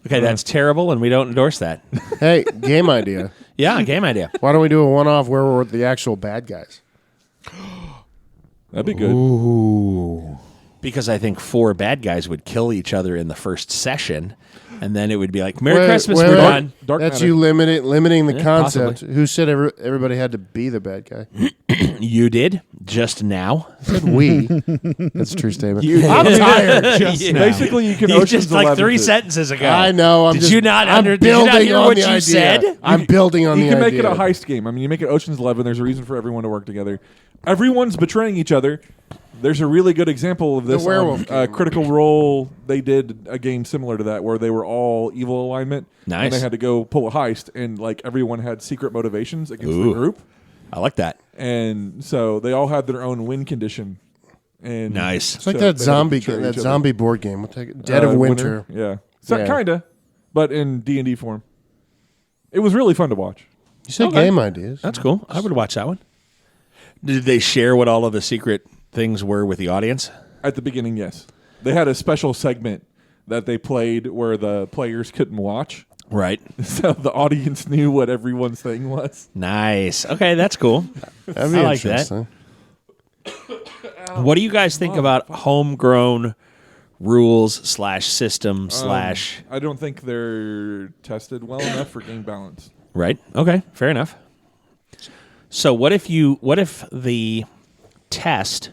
Speaker 1: Okay, that's terrible, and we don't endorse that.
Speaker 2: Hey, game idea.
Speaker 1: Yeah, game idea.
Speaker 2: Why don't we do a one-off where we're the actual bad guys?
Speaker 4: That'd be good.
Speaker 1: Because I think 4 bad guys would kill each other in the first session, and then it would be like, Merry
Speaker 2: Wait,
Speaker 1: Christmas,
Speaker 2: wait,
Speaker 1: we're
Speaker 2: wait.
Speaker 1: done.
Speaker 4: Dark
Speaker 2: That's
Speaker 4: matter.
Speaker 2: you limiting the
Speaker 1: Yeah,
Speaker 2: concept.
Speaker 1: possibly.
Speaker 2: Who said everybody had to be the bad guy?
Speaker 1: You did, just now.
Speaker 2: Said we. That's a true statement.
Speaker 1: I'm
Speaker 2: tired.
Speaker 1: just
Speaker 4: Basically, you can
Speaker 1: You
Speaker 4: Ocean's
Speaker 1: just like
Speaker 4: 11
Speaker 1: 3
Speaker 4: it.
Speaker 1: sentences ago.
Speaker 2: I know.
Speaker 1: Did you not hear what you said?
Speaker 2: I'm building on
Speaker 4: You
Speaker 2: the
Speaker 4: can
Speaker 2: idea.
Speaker 4: make it a heist game. I mean, you make it Ocean's 11. There's a reason for everyone to work together. Everyone's betraying each other. There's a really good example of this.
Speaker 2: The werewolf
Speaker 4: on,
Speaker 2: game.
Speaker 4: Critical Role. They did a game similar to that where they were all evil alignment.
Speaker 1: Nice.
Speaker 4: And they had to go pull a heist, and like everyone had secret motivations against
Speaker 1: Ooh.
Speaker 4: the group,
Speaker 1: I like that.
Speaker 4: and so they all had their own win condition. And
Speaker 1: Nice.
Speaker 2: It's like
Speaker 4: so
Speaker 2: that
Speaker 4: they had to
Speaker 2: zombie
Speaker 4: betray
Speaker 2: that
Speaker 4: each other.
Speaker 2: zombie board game. What the Dead of Winter.
Speaker 4: Yeah, so
Speaker 2: Yeah.
Speaker 4: kinda, but in D&D form. It was really fun to watch.
Speaker 2: You said
Speaker 1: Okay.
Speaker 2: game ideas.
Speaker 1: That's cool. I would watch that one. Did they share what all of the secret things were with the audience?
Speaker 4: At the beginning, yes. They had a special segment that they played where the players couldn't watch.
Speaker 1: Right.
Speaker 4: So the audience knew what everyone's thing was.
Speaker 1: Nice. Okay, that's cool.
Speaker 2: That'd be
Speaker 1: I like that.
Speaker 2: interesting.
Speaker 1: What do you guys think about homegrown rules / system /
Speaker 4: I don't think they're tested well enough for game balance.
Speaker 1: Right. Okay. Fair enough. So what if the test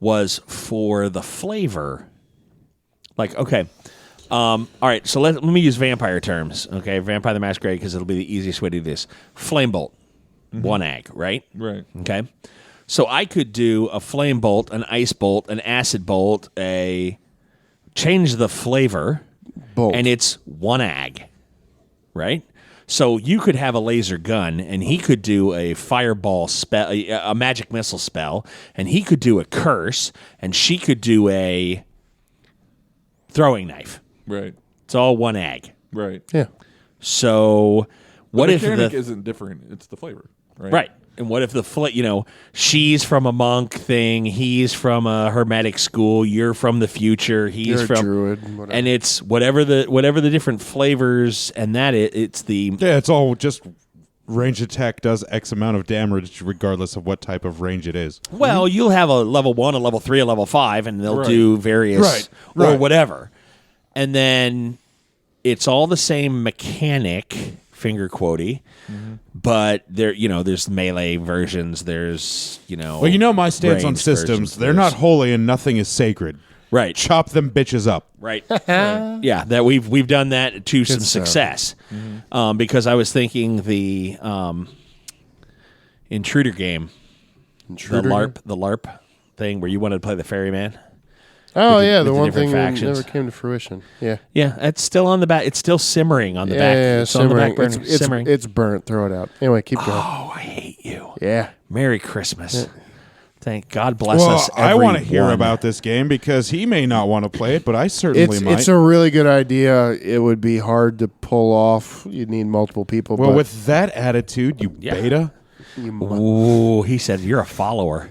Speaker 1: was for the flavor? Like, okay. All right. So let me use vampire terms. Okay. Vampire the Masquerade, because it'll be the easiest way to do this. Flame bolt. 1 ag, right?
Speaker 4: Right.
Speaker 1: Okay. So I could do a flame bolt, an ice bolt, an acid bolt, change the flavor,
Speaker 2: Bolt.
Speaker 1: and it's 1 ag, right? So you could have a laser gun, and he could do a fireball spell, a magic missile spell, and he could do a curse, and she could do a throwing knife.
Speaker 4: Right.
Speaker 1: It's all 1 ag.
Speaker 4: Right.
Speaker 2: Yeah.
Speaker 1: So what
Speaker 4: the
Speaker 1: if
Speaker 4: mechanic
Speaker 1: the
Speaker 4: isn't different? It's the flavor. Right.
Speaker 1: right? And what if she's from a monk thing, he's from a hermetic school, you're from the future, he's
Speaker 2: You're a
Speaker 1: from
Speaker 2: druid, whatever.
Speaker 1: and it's whatever the different flavors, and it's the
Speaker 3: Yeah, it's all just range attack does X amount of damage regardless of what type of range it is.
Speaker 1: well, you'll have a level 1, a level 3, a level 5, and they'll
Speaker 4: Right.
Speaker 1: do various or
Speaker 3: Right.
Speaker 1: whatever, and then it's all the same mechanic, finger quotey. But there's melee versions. There's
Speaker 3: Well, my stance on
Speaker 1: ranged
Speaker 3: systems,
Speaker 1: versions,
Speaker 3: they're not holy and nothing is sacred.
Speaker 1: right.
Speaker 3: Chop them bitches up.
Speaker 1: Right. Yeah, that we've done that to some
Speaker 2: stuff.
Speaker 1: success. Because I was thinking the Intruder game,
Speaker 2: Intruder?
Speaker 1: the LARP thing where you wanted to play the ferryman.
Speaker 2: Oh,
Speaker 1: with
Speaker 2: yeah,
Speaker 1: the
Speaker 2: the one
Speaker 1: different
Speaker 2: thing that
Speaker 1: factions.
Speaker 2: never came to fruition. Yeah.
Speaker 1: Yeah, it's still on the back. It's still simmering on the
Speaker 2: Yeah,
Speaker 1: back.
Speaker 2: yeah,
Speaker 1: It's on the
Speaker 2: simmering.
Speaker 1: back burner.
Speaker 2: It's
Speaker 1: simmering.
Speaker 2: it's burnt. Throw it out. Anyway, keep going.
Speaker 1: Oh, I hate you.
Speaker 2: Yeah.
Speaker 1: Merry Christmas. Thank God bless
Speaker 3: Well,
Speaker 1: us.
Speaker 3: I want to hear
Speaker 1: everyone.
Speaker 3: about this game because he may not want to play it, but I certainly might.
Speaker 2: It's a really good idea. It would be hard to pull off. You'd need multiple people.
Speaker 3: well,
Speaker 2: but
Speaker 3: with that attitude, you
Speaker 1: Yeah.
Speaker 3: beta.
Speaker 1: Ooh, he said you're a follower.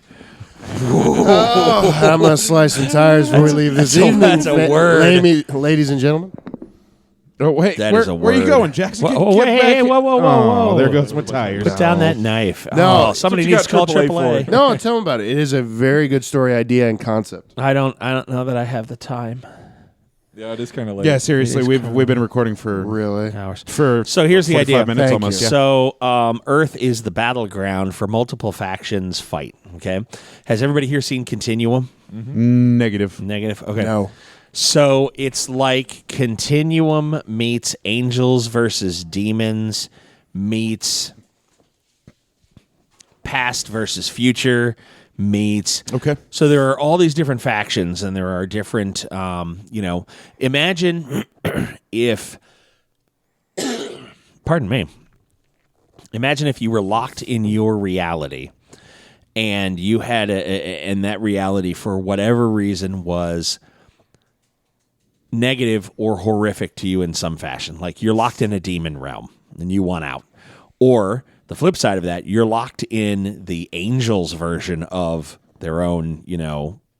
Speaker 2: I'm going to slice some tires before we leave this evening.
Speaker 1: that's a word.
Speaker 2: Ladies and gentlemen.
Speaker 3: Oh wait,
Speaker 1: That
Speaker 3: where,
Speaker 1: is a
Speaker 3: where are you
Speaker 1: word.
Speaker 3: going, Jackson?
Speaker 1: Whoa,
Speaker 3: Get
Speaker 1: hey,
Speaker 3: back
Speaker 1: hey,
Speaker 3: here.
Speaker 1: whoa, whoa, whoa,
Speaker 3: Oh,
Speaker 1: whoa.
Speaker 3: there goes my tires.
Speaker 1: Put down that knife.
Speaker 2: No,
Speaker 1: Oh, somebody
Speaker 4: that's what you
Speaker 1: needs to call
Speaker 4: got AAA
Speaker 1: AAA.
Speaker 4: for.
Speaker 2: No, tell them about it. It is a very good story idea and concept.
Speaker 1: I don't know that I have the time.
Speaker 4: Yeah, it is kind of late.
Speaker 3: Yeah, seriously,
Speaker 1: It is
Speaker 3: we've been recording for
Speaker 2: Really.
Speaker 1: Hours.
Speaker 3: for
Speaker 1: So here's the
Speaker 3: 45
Speaker 1: idea.
Speaker 3: minutes
Speaker 2: Thank
Speaker 3: almost.
Speaker 2: you.
Speaker 3: Yeah.
Speaker 1: So Earth is the battleground for multiple factions fight. Okay, has everybody here seen Continuum?
Speaker 3: Negative.
Speaker 1: Negative. Okay.
Speaker 2: No.
Speaker 1: So it's like Continuum meets Angels versus Demons meets Past versus Future meets.
Speaker 3: Okay.
Speaker 1: So there are all these different factions, and there are different. Imagine if. Pardon me. Imagine if you were locked in your reality, and you had and that reality for whatever reason was negative or horrific to you in some fashion. Like you're locked in a demon realm and you want out. Or the flip side of that, you're locked in the angels version of their own,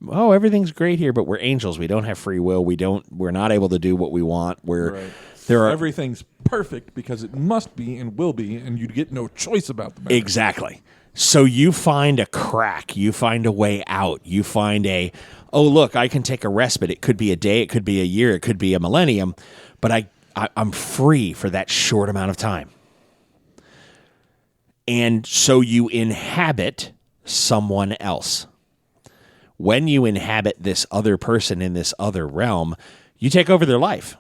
Speaker 1: oh, everything's great here, but we're angels. We don't have free will. We're not able to do what we want.
Speaker 4: Everything's perfect because it must be and will be, and you get no choice about the matter.
Speaker 1: Exactly. So you find a crack. You find a way out. You find oh, look, I can take a respite. It could be a day. It could be a year. It could be a millennium. But I'm free for that short amount of time. And so you inhabit someone else. When you inhabit this other person in this other realm, you take over their life.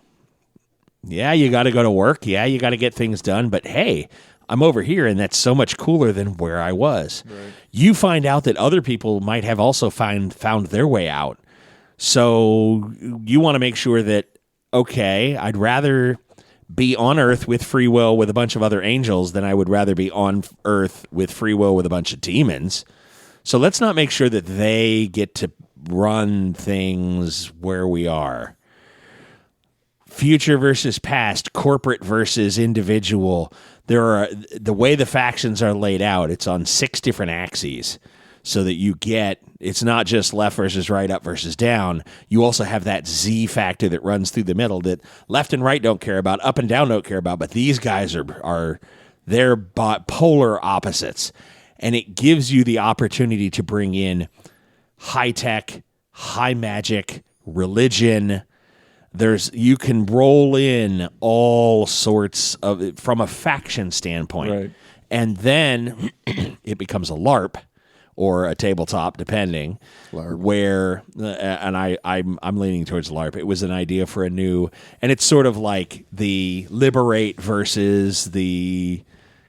Speaker 1: Yeah, you got to go to work. Yeah, you got to get things done. But hey, I'm over here, and that's so much cooler than where I was. Right. You find out that other people might have also found their way out. So you want to make sure that, okay, I'd rather be on Earth with free will with a bunch of other angels than I would rather be on Earth with free will with a bunch of demons. So let's not make sure that they get to run things where we are. Future versus past, corporate versus individual. There are the way the factions are laid out. It's on 6 different axes. so that you get, it's not just left versus right, up versus down. You also have that Z factor that runs through the middle that left and right don't care about, up and down don't care about, but these guys are they're polar opposites. And it gives you the opportunity to bring in high tech, high magic, religion. You can roll in all sorts of, from a faction standpoint.
Speaker 4: Right.
Speaker 1: And then it becomes a LARP or a tabletop, depending.
Speaker 2: LARP.
Speaker 1: Where, and I'm leaning towards LARP. It was an idea for a new, and it's sort of like the Liberate versus the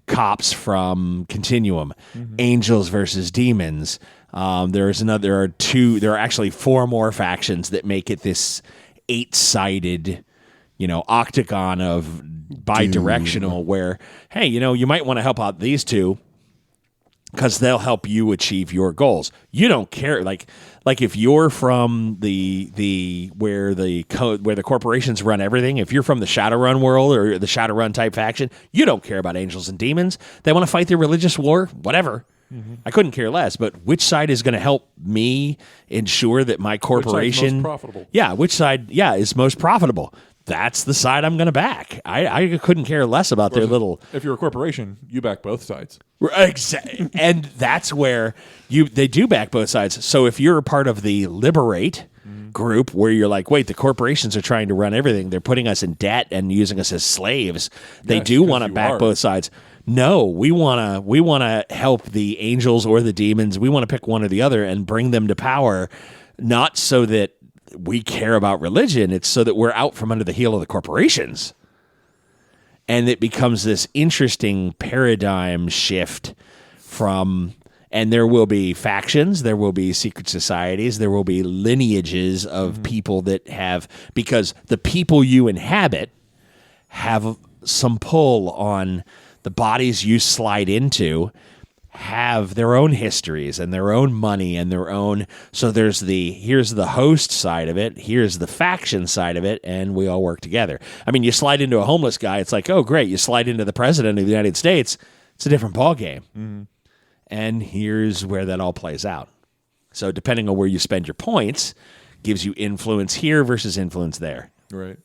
Speaker 1: cops from Continuum, angels versus demons. There are actually 4 more factions that make it this 8-sided, octagon of bi-directional where, hey, you might want to help out these two because they'll help you achieve your goals. You don't care, like if you're from where the corporations run everything. If you're from the Shadowrun world or the Shadowrun type faction, you don't care about angels and demons. They want to fight their religious war, whatever. I couldn't care less. But which side is going to help me ensure that my corporation,
Speaker 4: which side's most profitable?
Speaker 1: Yeah, which side, is most profitable? That's the side I'm going to back. I couldn't care less about their little.
Speaker 4: If you're a corporation, you back both sides.
Speaker 1: And that's where they do back both sides. So if you're a part of the Liberate group, where you're like, wait, the corporations are trying to run everything. They're putting us in debt and using us as slaves. They do want to back both sides. No, we want to help the angels or the demons. We want to pick one or the other and bring them to power, not so that we care about religion. It's so that we're out from under the heel of the corporations. And it becomes this interesting paradigm shift and there will be factions, there will be secret societies, there will be lineages of people that have, because the people you inhabit have some pull on the bodies you slide into, have their own histories and their own money and their own. So here's the host side of it, here's the faction side of it, and we all work together. I mean, you slide into a homeless guy, it's like, oh great. You slide into the president of the United States, it's a different ballgame. And here's where that all plays out. So depending on where you spend your points, gives you influence here versus influence there.
Speaker 4: Right.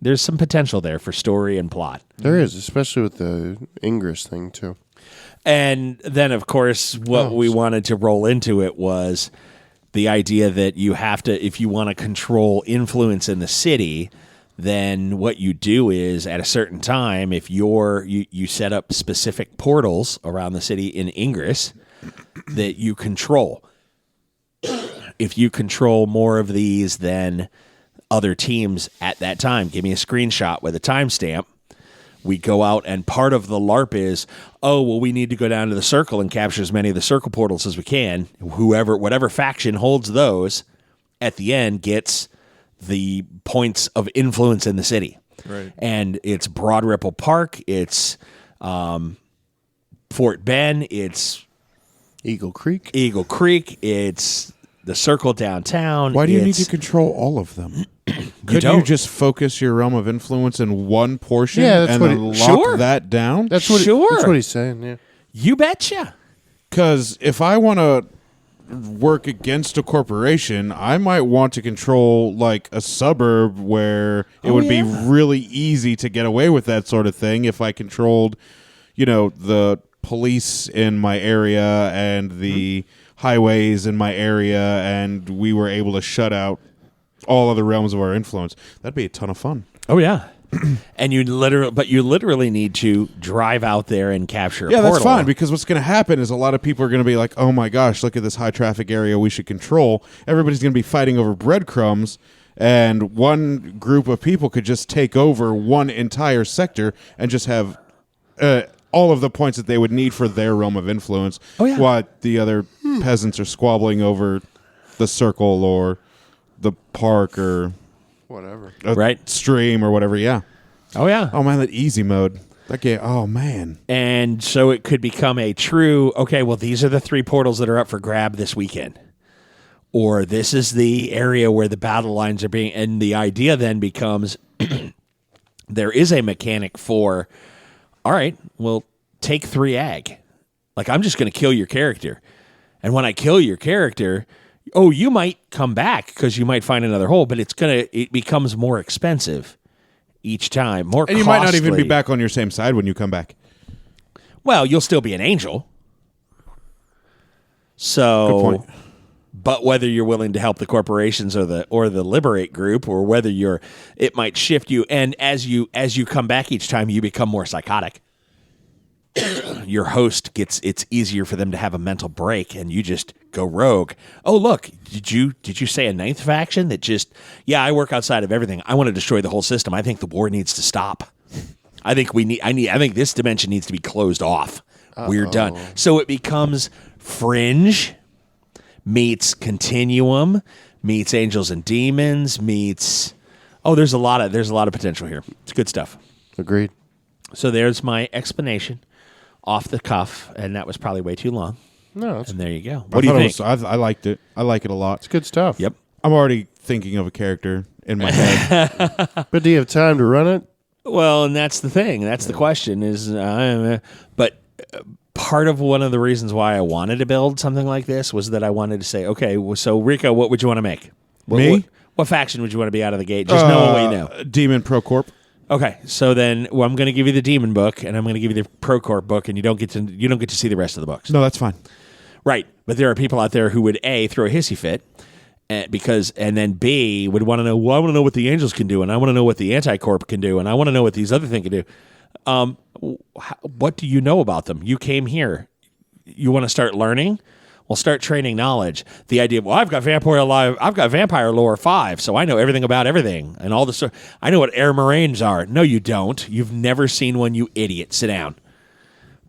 Speaker 1: There's some potential there for story and plot.
Speaker 2: There is, especially with the Ingress thing too.
Speaker 1: And then, of course, what we wanted to roll into it was the idea that you have to, if you want to control influence in the city, then what you do is at a certain time, if you set up specific portals around the city in Ingress that you control. If you control more of these than other teams at that time, give me a screenshot with a timestamp. We go out, and part of the LARP is, we need to go down to the circle and capture as many of the circle portals as we can. Whatever faction holds those, at the end gets the points of influence in the city.
Speaker 4: Right.
Speaker 1: And it's Broad Ripple Park, it's Fort Bend, it's
Speaker 2: Eagle Creek,
Speaker 1: it's the circle downtown.
Speaker 3: Why do you need to control all of them? Couldn't you just focus your realm of influence in one portion and then lock that down?
Speaker 2: That's what he's saying, yeah.
Speaker 1: You betcha.
Speaker 3: Because if I want to work against a corporation, I might want to control like a suburb where it would be really easy to get away with that sort of thing if I controlled, the police in my area and the highways in my area, and we were able to shut out all other realms of our influence. That'd be a ton of fun.
Speaker 1: Oh yeah. And you literally need to drive out there and capture a portal.
Speaker 3: That's fine, because what's going to happen is a lot of people are going to be like, oh my gosh, look at this high traffic area we should control. Everybody's going to be fighting over breadcrumbs, and one group of people could just take over one entire sector and just have all of the points that they would need for their realm of influence, while the other peasants are squabbling over the circle or the park or
Speaker 2: whatever,
Speaker 3: stream or whatever.
Speaker 1: Oh
Speaker 3: man, that easy mode, that game. Oh man.
Speaker 1: And so it could become a true, these are the 3 portals that are up for grab this weekend, or this is the area where the battle lines are being, and the idea then becomes there is a mechanic for, all right, well, take 3 ag, like I'm just going to kill your character. And when I kill your character, you might come back because you might find another hole, but it becomes more expensive each time, more
Speaker 3: And you
Speaker 1: costly.
Speaker 3: might not even be back on your same side when you come back.
Speaker 1: Well, you'll still be an angel. So,
Speaker 3: Good point.
Speaker 1: But whether you're willing to help the corporations or the liberate group, or whether it might shift you. And as you come back each time, you become more psychotic. Your host it's easier for them to have a mental break, and you just go rogue. Oh, look, did you say a ninth faction that I work outside of everything. I want to destroy the whole system. I think the war needs to stop. I think I think this dimension needs to be closed off. We're done. So it becomes Fringe meets Continuum meets Angels and Demons meets there's a lot of potential here. It's good stuff.
Speaker 2: Agreed.
Speaker 1: So there's my explanation off the cuff, and that was probably way too long.
Speaker 2: No, it's
Speaker 1: And there you go. What do you think?
Speaker 3: I liked it. I like it a lot.
Speaker 2: good stuff.
Speaker 1: Yep.
Speaker 3: I'm already thinking of a character in my head.
Speaker 2: But do you have time to run it?
Speaker 1: Well, and that's the thing. That's the question is, part of one of the reasons why I wanted to build something like this was that I wanted to say, okay, so Rico, what would you want to make?
Speaker 3: Me?
Speaker 1: What faction would you want to be out of the gate? Just know what you know.
Speaker 3: Demon Pro Corp.
Speaker 1: Okay, so then I'm going to give you the Demon book, and I'm going to give you the ProCorp book, and you don't get to see the rest of the books.
Speaker 3: No, that's fine.
Speaker 1: Right, but there are people out there who would A, throw a hissy fit, and then B, would want to know, well, I want to know what the Angels can do, and I want to know what the Anti-Corp can do, and I want to know what these other things can do. What do you know about them? You came here. You want to start learning? Well, start training knowledge. The idea of, well, I've got Vampire Lore 5, so I know everything about everything, and all the I know what air moraines are. No, you don't. You've never seen one, you idiot. Sit down.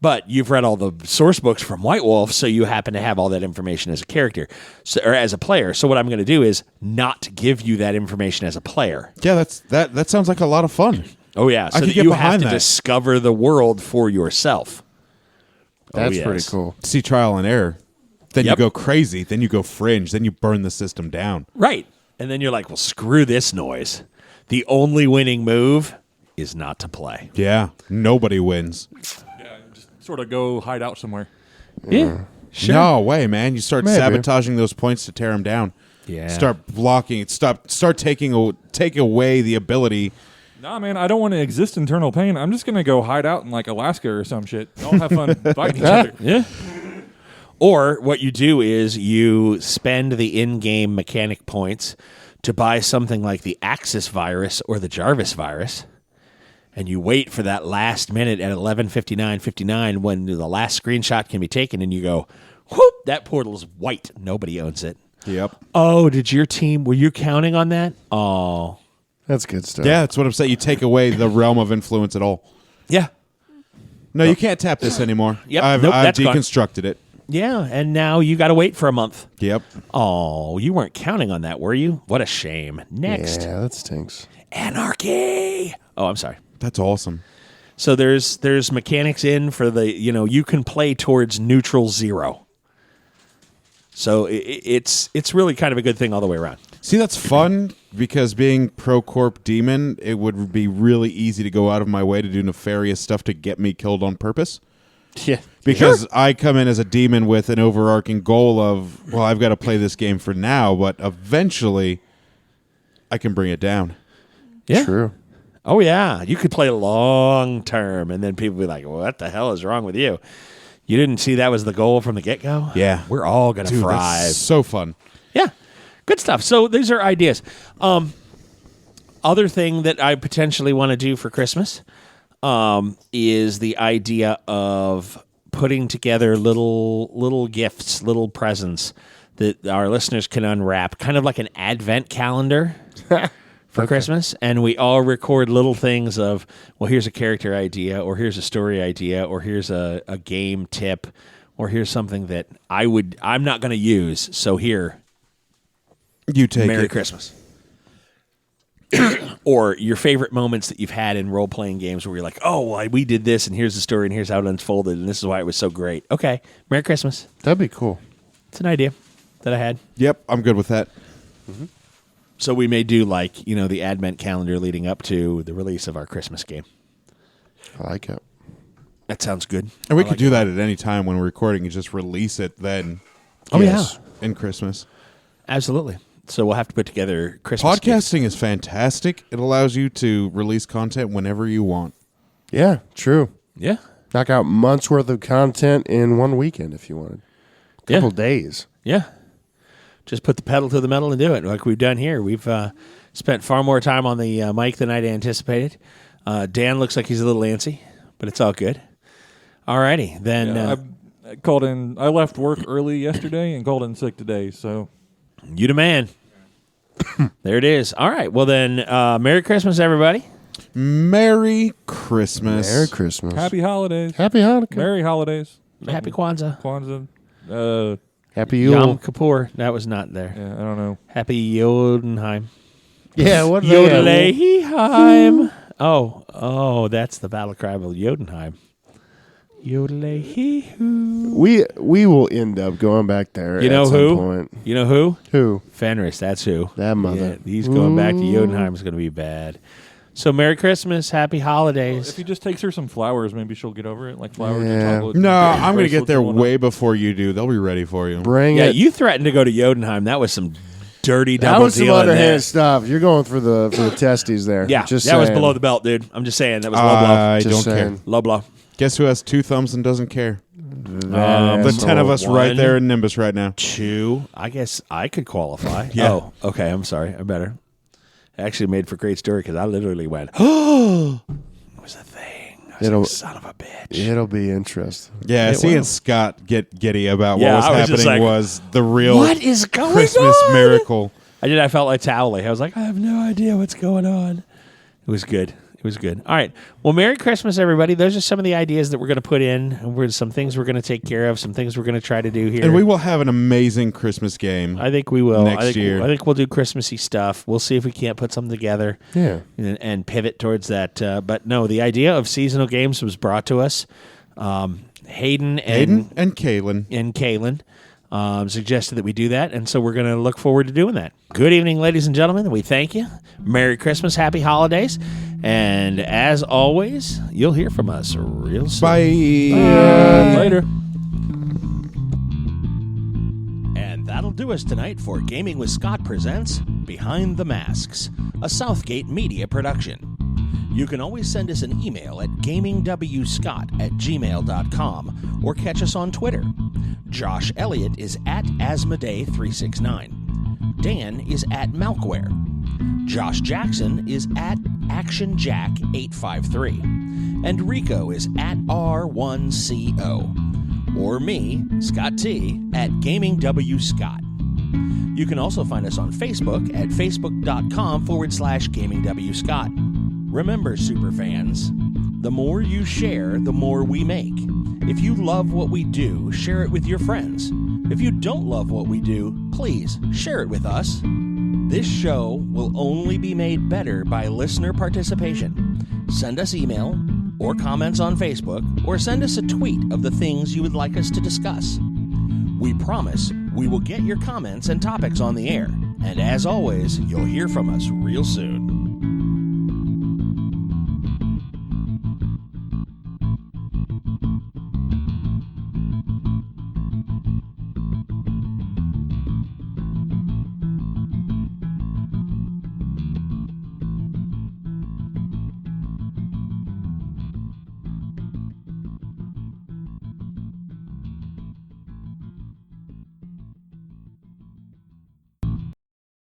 Speaker 1: But you've read all the source books from White Wolf, so you happen to have all that information as a character, or as a player. So what I'm going to do is not give you that information as a player.
Speaker 3: Yeah, that sounds like a lot of fun.
Speaker 1: Oh yeah, so
Speaker 3: I could
Speaker 1: that
Speaker 3: get
Speaker 1: you have
Speaker 3: behind
Speaker 1: to
Speaker 3: that.
Speaker 1: discover the world for yourself.
Speaker 2: That's
Speaker 1: yes.
Speaker 2: pretty cool.
Speaker 3: See trial and error. Then
Speaker 1: Yep.
Speaker 3: you go crazy. Then you go Fringe. Then you burn the system down.
Speaker 1: Right. And then you're like, well, screw this noise. The only winning move is not to play.
Speaker 3: Yeah, nobody wins.
Speaker 4: Yeah, just sort of go hide out somewhere.
Speaker 1: Yeah. Sure.
Speaker 3: No way, man. You start
Speaker 2: Maybe.
Speaker 3: sabotaging those points to tear them down.
Speaker 1: Yeah.
Speaker 3: Start blocking. Start taking away the ability.
Speaker 4: Nah, man, I don't want to exist internal pain. I'm just going to go hide out in, like, Alaska or some shit. Don't have fun fighting each other.
Speaker 1: Yeah. Or what you do is you spend the in-game mechanic points to buy something like the Axis virus or the Jarvis virus, and you wait for that last minute at 11:59:59 when the last screenshot can be taken, and you go, whoop, that portal's white. Nobody owns it.
Speaker 3: Yep.
Speaker 1: Oh, were you counting on that? Oh.
Speaker 2: That's good stuff.
Speaker 3: Yeah, that's what I'm saying. You take away the realm of influence at all.
Speaker 1: Yeah.
Speaker 3: No, you can't tap this anymore.
Speaker 1: Yep.
Speaker 3: I've
Speaker 1: Nope, that's gone.
Speaker 3: deconstructed it.
Speaker 1: Yeah, and now you got to wait for a month.
Speaker 3: Yep.
Speaker 1: Oh, you weren't counting on that, were you? What a shame. Next.
Speaker 2: Yeah, that stinks.
Speaker 1: Anarchy. Oh, I'm sorry.
Speaker 3: That's awesome.
Speaker 1: So there's mechanics in for the, you can play towards neutral 0. So it's really kind of a good thing all the way around.
Speaker 3: See, that's fun because being Pro Corp Demon, it would be really easy to go out of my way to do nefarious stuff to get me killed on purpose.
Speaker 1: Yeah.
Speaker 3: Because I come in as a demon with an overarching goal of, well, I've got to play this game for now, but eventually I can bring it down.
Speaker 1: Yeah.
Speaker 2: True.
Speaker 1: Oh, yeah. You could play long term, and then people be like, well, what the hell is wrong with you? You didn't see that was the goal from the get-go?
Speaker 3: Yeah.
Speaker 1: We're all going to
Speaker 3: Dude,
Speaker 1: thrive.
Speaker 3: that's so fun.
Speaker 1: Yeah. Good stuff. So these are ideas. Other thing that I potentially want to do for Christmas is the idea of putting together little gifts, little presents that our listeners can unwrap, kind of like an advent calendar for Christmas. And we all record little things of, well, here's a character idea, or here's a story idea, or here's a game tip, or here's something that I'm not going to use. So here,
Speaker 3: You take
Speaker 1: Merry
Speaker 3: it.
Speaker 1: Christmas. Or your favorite moments that you've had in role-playing games where you're like, oh, well, we did this, and here's the story, and here's how it unfolded, and this is why it was so great. Okay, Merry Christmas.
Speaker 2: That'd be cool.
Speaker 1: It's an idea that I had.
Speaker 3: Yep, I'm good with that.
Speaker 1: So we may do the advent calendar leading up to the release of our Christmas game.
Speaker 2: I like it.
Speaker 1: That sounds good.
Speaker 3: And we
Speaker 1: I
Speaker 3: could
Speaker 1: like
Speaker 3: do
Speaker 1: it.
Speaker 3: that at any time when we're recording and just release it then.
Speaker 1: Oh,
Speaker 2: Yes.
Speaker 3: in Christmas.
Speaker 1: Absolutely. So we'll have to put together Christmas
Speaker 3: Podcasting is fantastic. It allows you to release content whenever you want.
Speaker 2: Yeah, true.
Speaker 1: Yeah.
Speaker 2: Knock out months worth of content in one weekend if you wanted. Couple days.
Speaker 1: Yeah. Just put the pedal to the metal and do it like we've done here. We've spent far more time on the mic than I'd anticipated. Dan looks like he's a little antsy, but it's all good. All righty. Then
Speaker 4: I called in. I left work early yesterday and called in sick today. So
Speaker 1: you the man. There it is. All right. Well, then, Merry Christmas, everybody.
Speaker 3: Merry Christmas.
Speaker 2: Merry Christmas.
Speaker 4: happy holidays.
Speaker 2: Happy Hanukkah.
Speaker 4: Merry holidays.
Speaker 1: Happy Kwanzaa.
Speaker 4: Kwanzaa.
Speaker 2: Happy
Speaker 1: Yom
Speaker 2: Yule.
Speaker 1: Kippur. That was not there.
Speaker 4: Yeah, I don't know.
Speaker 1: Happy Jodenheim.
Speaker 2: Yeah, what are they?
Speaker 1: Yodelheim. Oh, that's the battle cry of Jodenheim. Yodelehee-hoo.
Speaker 2: We will end up going back there
Speaker 1: You know
Speaker 2: at some
Speaker 1: who?
Speaker 2: point.
Speaker 1: You know who?
Speaker 2: Who?
Speaker 1: Fenris, that's who.
Speaker 2: That mother.
Speaker 1: Yeah, he's going back to Jodenheim is going to be bad. So Merry Christmas, Happy Holidays.
Speaker 4: If he just takes her some flowers, maybe she'll get over it. Like flowers and
Speaker 2: Yeah.
Speaker 4: chocolate.
Speaker 3: No, I'm going to get
Speaker 4: bracelets
Speaker 3: there
Speaker 4: and whatnot.
Speaker 3: way before you do. They'll be ready for you.
Speaker 2: Bring
Speaker 1: Yeah,
Speaker 2: it.
Speaker 1: you threatened to go to Jodenheim. That was some dirty
Speaker 2: That
Speaker 1: double
Speaker 2: was some
Speaker 1: dealing
Speaker 2: underhand
Speaker 1: there.
Speaker 2: stuff. You're going for the testes there.
Speaker 1: Yeah,
Speaker 2: Just
Speaker 1: that was
Speaker 2: saying.
Speaker 1: below the belt, dude. I'm just saying. That was low blow.
Speaker 3: I
Speaker 2: Just
Speaker 3: don't
Speaker 2: saying.
Speaker 3: care.
Speaker 1: Low blow.
Speaker 3: Guess who has 2 thumbs and doesn't care?
Speaker 2: That
Speaker 3: The
Speaker 2: asshole.
Speaker 3: 10 of us right
Speaker 1: One.
Speaker 3: there in Nimbus right now.
Speaker 1: 2. I guess I could qualify.
Speaker 3: Yeah.
Speaker 1: Oh, okay. I'm sorry. I better. Actually made for a great story because I literally went, oh, it was a thing. I was
Speaker 2: It'll-
Speaker 1: like, son of a bitch.
Speaker 2: It'll be interesting.
Speaker 3: Yeah,
Speaker 1: It
Speaker 3: seeing
Speaker 1: will.
Speaker 3: Scott get giddy about
Speaker 1: Yeah,
Speaker 3: what was
Speaker 1: I was just
Speaker 3: happening
Speaker 1: like,
Speaker 3: was the real
Speaker 1: What is going
Speaker 3: Christmas
Speaker 1: on?
Speaker 3: miracle.
Speaker 1: I felt like Towley. I was like, I have no idea what's going on. It was good. It was good. All right. Well, Merry Christmas, everybody. Those are some of the ideas that we're going to put in. And some things we're going to take care of, some things we're going to try to do here.
Speaker 3: And we will have an amazing Christmas game.
Speaker 1: I think we will.
Speaker 3: Next year.
Speaker 1: I think we'll do Christmassy stuff. We'll see if we can't put something together.
Speaker 2: Yeah.
Speaker 1: And pivot towards that. But no, the idea of seasonal games was brought to us. Hayden
Speaker 3: and Kaylin.
Speaker 1: and Kaylin suggested that we do that, and so we're going to look forward to doing that. Good evening, ladies and gentlemen. We thank you. Merry Christmas, Happy Holidays, and as always, you'll hear from us real soon.
Speaker 3: Bye.
Speaker 4: Later.
Speaker 1: And that'll do us tonight for Gaming with Scott presents Behind the Masks, a Southgate Media production. You can always send us an email at gamingwscott@gmail.com or catch us on Twitter. Josh Elliott is at Asmodee369. Dan is at Malkware. Josh Jackson is at ActionJack853. And Rico is at R1CO. Or me, Scott T, at GamingWScott. You can also find us on Facebook at facebook.com/GamingWScott. Remember, superfans, the more you share, the more we make. If you love what we do, share it with your friends. If you don't love what we do, please share it with us. This show will only be made better by listener participation. Send us email or comments on Facebook, or send us a tweet of the things you would like us to discuss. We promise we will get your comments and topics on the air. And as always, you'll hear from us real soon.